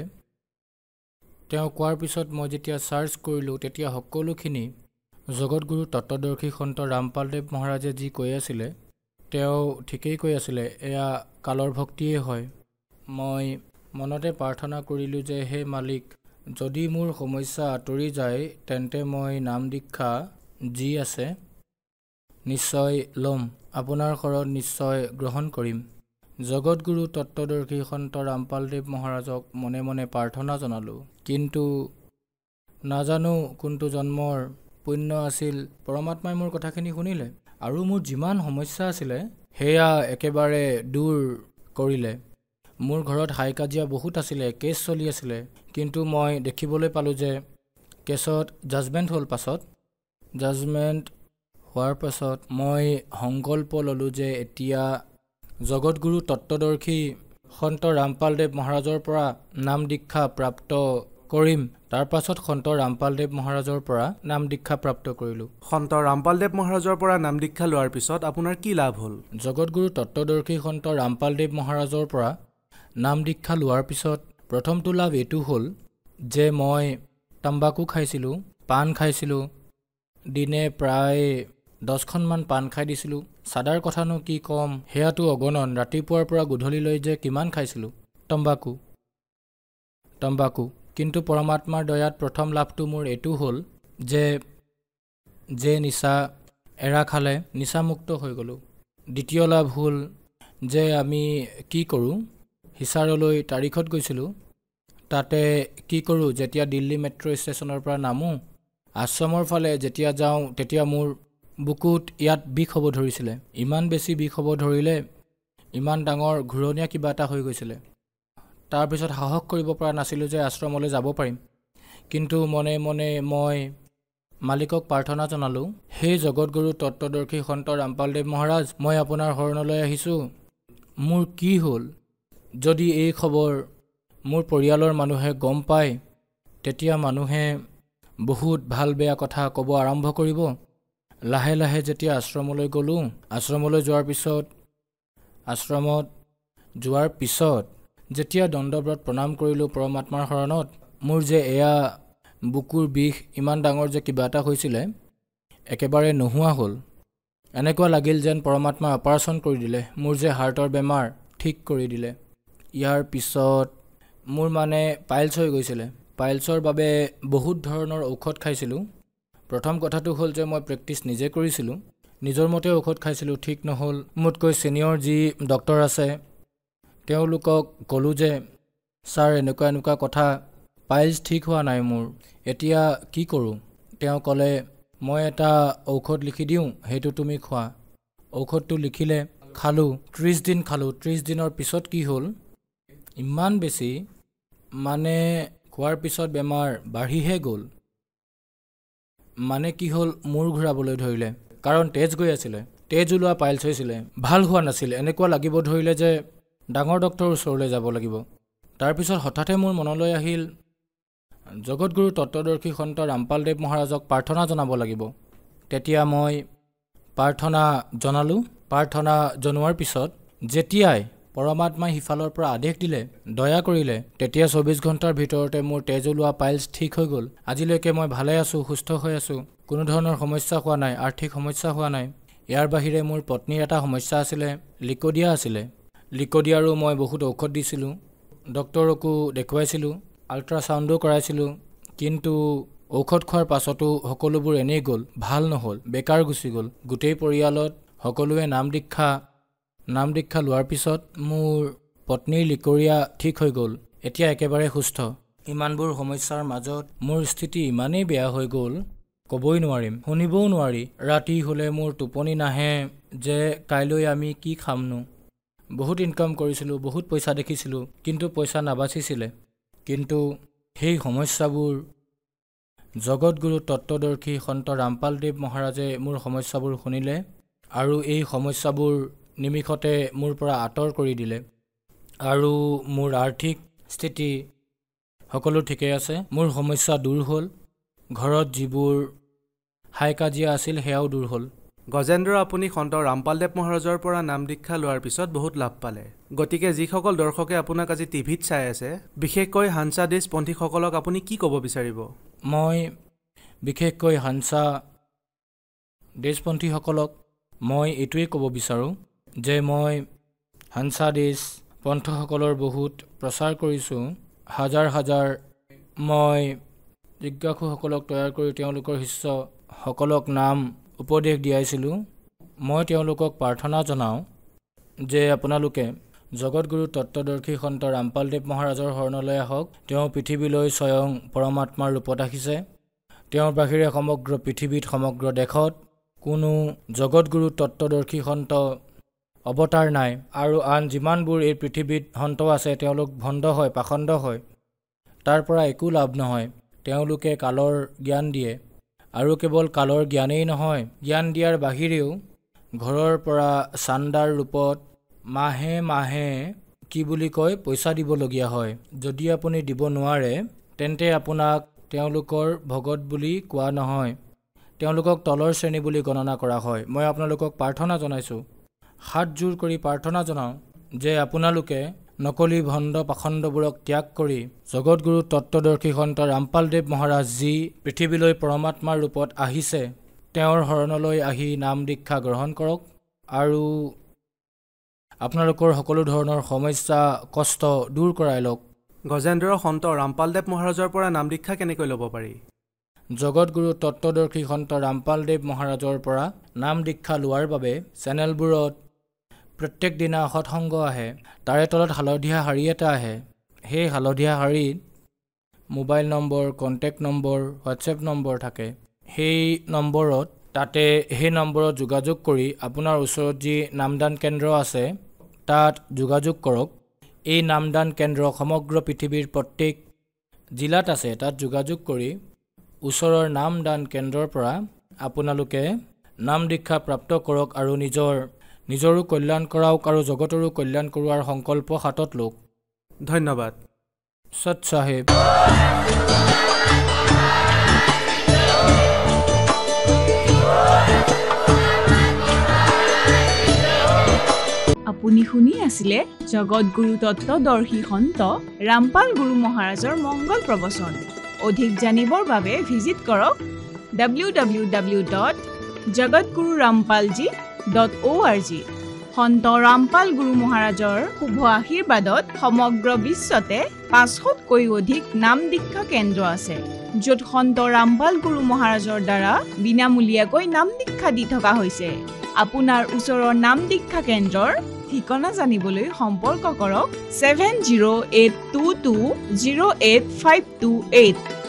তেওঁ কোৱাৰ পিছত মই যেতিয়া চাৰ্চ কৰিলোঁ তেতিয়া সকলোখিনি জগতগুৰু তত্ত্বদৰ্শী সন্ত ৰামপালদেৱ মহাৰাজে যি কৈ আছিলে তেওঁ ঠিকেই কৈ আছিলে, এয়া কালৰ ভক্তিয়েই হয়। মই মনতে প্ৰাৰ্থনা কৰিলোঁ যে হে মালিক, যদি মোৰ সমস্যা আঁতৰি যায় তেন্তে মই নাম দীক্ষা যি আছে নিশ্চয় ল'ম, আপোনাৰ শৰণ নিশ্চয় গ্ৰহণ কৰিম। জগতগুৰু তত্ত্বদৰ্শী সন্ত ৰামপালদেৱ মহাৰাজক মনে মনে প্ৰাৰ্থনা জনালোঁ। কিন্তু নাজানো কোনটো জন্মৰ পুণ্য আছিল, পৰমাত্মাই মোৰ কথাখিনি শুনিলে আৰু মোৰ যিমান সমস্যা আছিলে সেয়া একেবাৰে দূৰ কৰিলে। মোৰ ঘৰত হাই কাজিয়া বহুত আছিলে, কেছ চলি আছিলে, কিন্তু মই দেখিবলৈ পালোঁ যে কেছত জাজমেণ্ট হ'ল। পাছত জাজমেণ্ট হোৱাৰ পাছত মই সংকল্প ল'লোঁ যে এতিয়া জগতগুৰু তত্ত্বদৰ্শী সন্ত ৰামপালদেৱ মহাৰাজৰ পৰা নাম দীক্ষা প্ৰাপ্ত কৰিম। তাৰ পাছত সন্ত ৰামপালদেৱ মহাৰাজৰ পৰা নাম দীক্ষা প্ৰাপ্ত কৰিলোঁ। সন্ত ৰামপালদেৱ মহাৰাজৰ পৰা নাম দীক্ষা লোৱাৰ পিছত আপোনাৰ কি লাভ হ'ল? জগতগুৰু তত্ত্বদৰ্শী সন্ত ৰামপালদেৱ মহাৰাজৰ পৰা নাম দীক্ষা লোৱাৰ পিছত প্ৰথমটো লাভ এইটো হ'ল যে মই তাম্বাকু খাইছিলোঁ, পাণ খাইছিলোঁ, দিনে প্ৰায় 10খনমান পাণ খাই দিছিলোঁ। চাদাৰ কথানো কি ক'ম, সেয়াটো অগণন। ৰাতিপুৱাৰ পৰা গধূলিলৈ যে কিমান খাইছিলোঁ তম্বাকু। কিন্তু পৰমাত্মাৰ দয়াত প্ৰথম লাভটো মোৰ এইটো হ'ল যে নিচা এৰা খালে নিচামুক্ত হৈ গ'লোঁ। দ্বিতীয় লাভ হ'ল যে আমি কি কৰোঁ, হিচাৰলৈ তাৰিখত গৈছিলোঁ। তাতে কি কৰোঁ, যেতিয়া দিল্লী মেট্ৰ' ষ্টেচনৰ পৰা নামোঁ, আশ্ৰমৰ ফালে যেতিয়া যাওঁ তেতিয়া মোৰ বুকুত ইয়াত বিষ হ'ব ধৰিছিলে। ইমান বেছি বিষ হ'ব ধৰিলে, ইমান ডাঙৰ ঘূৰণীয়া কিবা এটা হৈ গৈছিলে। তাৰপিছত সাহস কৰিব পৰা নাছিলোঁ যে আশ্ৰমলৈ যাব পাৰিম। কিন্তু মনে মনে মই মালিকক প্ৰাৰ্থনা জনালোঁ, হে জগতগুৰু তত্ত্বদৰ্শী সন্ত ৰামপালদেৱ মহাৰাজ, মই আপোনাৰ শৰণলৈ আহিছোঁ। মোৰ কি হ'ল? যদি এই খবৰ মোৰ পৰিয়ালৰ মানুহে গম পায় তেতিয়া মানুহে বহুত ভাল বেয়া কথা ক'ব আৰম্ভ কৰিব। লাহে লাহে যেতিয়া আশ্ৰমলৈ গ'লোঁ, আশ্ৰমলৈ যোৱাৰ পিছত যেতিয়া দণ্ডব্ৰত প্ৰণাম কৰিলোঁ পৰমাত্মাৰ শৰণত, মোৰ যে এয়া বুকুৰ বিষ ইমান ডাঙৰ যে কিবা এটা হৈছিলে একেবাৰে নোহোৱা হ'ল। এনেকুৱা লাগিল যেন পৰমাত্মাই অপাৰেশ্যন কৰি দিলে, মোৰ যে হাৰ্টৰ বেমাৰ ঠিক কৰি দিলে। ইয়াৰ পিছত মোৰ মানে পাইলছ হৈ গৈছিলে। পাইলছৰ বাবে বহুত ধৰণৰ ঔষধ খাইছিলোঁ। প্ৰথম কথাটো হ'ল যে মই প্ৰেক্টিছ নিজে কৰিছিলোঁ, নিজৰ মতে ঔষধ খাইছিলোঁ, ঠিক নহ'ল। মোতকৈ ছিনিয়ৰ যি ডক্টৰ আছে তেওঁলোকক ক'লোঁ যে ছাৰ এনেকুৱা এনেকুৱা কথা, পাইলছ ঠিক হোৱা নাই মোৰ, এতিয়া কি কৰোঁ? তেওঁ ক'লে মই এটা ঔষধ লিখি দিওঁ, সেইটো তুমি খোৱা। ঔষধটো লিখিলে, খালোঁ, 30 দিন খালোঁ। 30 দিনৰ পিছত কি হ'ল, ইমান বেছি মানে খোৱাৰ পিছত বেমাৰ বাঢ়িহে গ'ল। মানে কি হ'ল, মূৰ ঘূৰাবলৈ ধৰিলে, কাৰণ তেজ গৈ আছিলে, তেজ ওলোৱা পাইলছ হৈছিলে, ভাল হোৱা নাছিলে। এনেকুৱা লাগিব ধৰিলে যে ডাঙৰ ডক্তৰৰ ওচৰলৈ যাব লাগিব। তাৰপিছত হঠাতে মোৰ মনলৈ আহিল, জগতগুৰু তত্ত্বদৰ্শী সন্ত ৰামপালদেৱ মহাৰাজক প্ৰাৰ্থনা জনাব লাগিব। তেতিয়া মই প্ৰাৰ্থনা জনালোঁ। প্ৰাৰ্থনা জনোৱাৰ পিছত যেতিয়াই পৰমাত্মাই সিফালৰ পৰা আদেশ দিলে, দয়া কৰিলে, তেতিয়া 24 ঘণ্টাৰ ভিতৰতে মোৰ তেজ ওলোৱা পাইলছ ঠিক হৈ গ'ল। আজিলৈকে মই ভালে আছোঁ, সুস্থ হৈ আছোঁ, কোনো ধৰণৰ সমস্যা হোৱা নাই, আৰ্থিক সমস্যা হোৱা নাই। ইয়াৰ বাহিৰে মোৰ পত্নীৰ এটা সমস্যা আছিলে, লিক'ডিয়া আছিলে। লিক'ডিয়াৰো মই বহুত ঔষধ দিছিলোঁ, ডক্তৰকো দেখুৱাইছিলোঁ, আল্ট্ৰাচাউণ্ডো কৰাইছিলোঁ, কিন্তু ঔষধ খোৱাৰ পাছতো সকলোবোৰ এনেই গ'ল, ভাল নহ'ল, বেকাৰ গুচি গ'ল। গোটেই পৰিয়ালত সকলোৱে নাম দীক্ষা লোৱাৰ পিছত মোৰ পত্নীৰ লিক'ৰিয়া ঠিক হৈ গ'ল, এতিয়া একেবাৰে সুস্থ। ইমানবোৰ সমস্যাৰ মাজত মোৰ স্থিতি ইমানেই বেয়া হৈ গ'ল, ক'বই নোৱাৰিম, শুনিবও নোৱাৰি। ৰাতি হ'লে মোৰ টোপনি নাহে যে কাইলৈ আমি কি খামনো। বহুত ইনকাম কৰিছিলোঁ, বহুত পইচা দেখিছিলোঁ, কিন্তু পইচা নাবাচিছিলে। কিন্তু সেই সমস্যাবোৰ জগতগুৰু তত্ত্বদৰ্শী সন্ত ৰামপালদেৱ মহাৰাজে মোৰ সমস্যাবোৰ শুনিলে আৰু এই সমস্যাবোৰ নিমিষতে মোৰ পৰা আঁতৰ কৰি দিলে। আৰু মোৰ আৰ্থিক স্থিতি সকলো ঠিকেই আছে, মোৰ সমস্যা দূৰ হ'ল, ঘৰত যিবোৰ হাই কাজিয়া আছিল সেয়াও দূৰ হ'ল। গজেন্দ্ৰ, আপুনি সন্ত ৰামপালদেৱ মহাৰাজৰ পৰা নাম দীক্ষা লোৱাৰ পিছত বহুত লাভ পালে। গতিকে যিসকল দৰ্শকে আপোনাক আজি টিভিত চাই আছে, বিশেষকৈ হান্সা দেশপন্থীসকলক আপুনি কি ক'ব বিচাৰিব? মই বিশেষকৈ হান্সা দেশপন্থীসকলক মই এইটোৱেই ক'ব বিচাৰোঁ যে মই হান্সা দেশ পন্থসকলৰ বহুত প্ৰচাৰ কৰিছোঁ। হাজাৰ হাজাৰ মই জিজ্ঞাসুসকলক তৈয়াৰ কৰি তেওঁলোকৰ শিষ্যসকলক নাম উপদেশ দিয়াইছিলোঁ। মই তেওঁলোকক প্ৰাৰ্থনা জনাওঁ যে আপোনালোকে জগতগুৰু তত্ত্বদৰ্শী সন্ত ৰামপালদেৱ মহাৰাজৰ শৰণলৈ আহক। তেওঁ পৃথিৱীলৈ স্বয়ং পৰমাত্মাৰ ৰূপত আহিছে। তেওঁৰ বাহিৰে সমগ্ৰ পৃথিৱীত, সমগ্ৰ দেশত কোনো জগতগুৰু তত্ত্বদৰ্শী সন্ত অৱতাৰ নাই। আৰু আন যিমানবোৰ এই পৃথিৱীত সন্ত আছে তেওঁলোক ভণ্ড হয়, পাখণ্ড হয়, তাৰ পৰা একো লাভ নহয়। তেওঁলোকে কালৰ জ্ঞান দিয়ে, আৰু কেৱল কালৰ জ্ঞানেই নহয়, জ্ঞান দিয়াৰ বাহিৰেও ঘৰৰ পৰা চান্দাৰ ৰূপত মাহে মাহে কি বুলি কয় পইচা দিবলগীয়া হয়। যদি আপুনি দিব নোৱাৰে তেন্তে আপোনাক তেওঁলোকৰ ভগত বুলি কোৱা নহয়, তেওঁলোকক তলৰ শ্ৰেণী বুলি গণনা কৰা হয়। মই আপোনালোকক প্ৰাৰ্থনা জনাইছোঁ, হাত জোৰ কৰি প্ৰাৰ্থনা জনাওঁ যে আপোনালোকে নকলি ভণ্ড পাখণ্ডবোৰক ত্যাগ কৰি জগতগুৰু তত্ত্বদৰ্শী সন্ত ৰামপালদেৱ মহাৰাজ যি পৃথিৱীলৈ পৰমাত্মাৰ ৰূপত আহিছে, তেওঁৰ শৰণলৈ আহি নাম দীক্ষা গ্ৰহণ কৰক আৰু আপোনালোকৰ সকলো ধৰণৰ সমস্যা কষ্ট দূৰ কৰাই লওক। গজেন্দ্ৰ, সন্ত ৰামপালদেৱ মহাৰাজৰ পৰা নাম দীক্ষা কেনেকৈ ল'ব পাৰি? জগতগুৰু তত্ত্বদৰ্শী সন্ত ৰামপালদেৱ মহাৰাজৰ পৰা নাম দীক্ষা লোৱাৰ বাবে চেনেলবোৰত প্ৰত্যেক দিনা সৎসংগ আহে, তাৰে তলত হালধীয়া শাৰী এটা আহে। সেই হালধীয়া শাৰীত mobile number, contact number, WhatsApp number থাকে। সেই নম্বৰত সেই নম্বৰত যোগাযোগ কৰি আপোনাৰ ওচৰত যি নামদান কেন্দ্ৰ আছে তাত যোগাযোগ কৰক। এই নামদান কেন্দ্ৰ সমগ্ৰ পৃথিৱীৰ প্ৰত্যেক জিলাত আছে। তাত যোগাযোগ কৰি ওচৰৰ নামদান কেন্দ্ৰৰ পৰা আপোনালোকে নাম দীক্ষা প্ৰাপ্ত কৰক আৰু নিজৰো কল্যাণ কৰাওক আৰু জগতৰো কল্যাণ কৰোৱাৰ সংকল্প হাতত লওক। ধন্যবাদ। সৎ চাহেব। আপুনি শুনি আছিলে জগতগুৰু তত্ত্বদৰ্শী সন্ত ৰামপাল গুৰু মহাৰাজৰ মংগল প্ৰবচন। অধিক জানিবৰ বাবে ভিজিট কৰক www.jagatgururampalji.org। সন্ত ৰামপাল গুৰু মহাৰাজৰ শুভ আশীৰ্বাদত সমগ্ৰ বিশ্বতে 500তকৈও অধিক নাম দীক্ষা কেন্দ্ৰ আছে, য'ত সন্ত ৰামপাল গুৰু মহাৰাজৰ দ্বাৰা বিনামূলীয়াকৈ নাম দীক্ষা দি থকা হৈছে। আপোনাৰ ওচৰৰ নাম দীক্ষা কেন্দ্ৰৰ ঠিকনা জানিবলৈ সম্পৰ্ক কৰক 7082208528।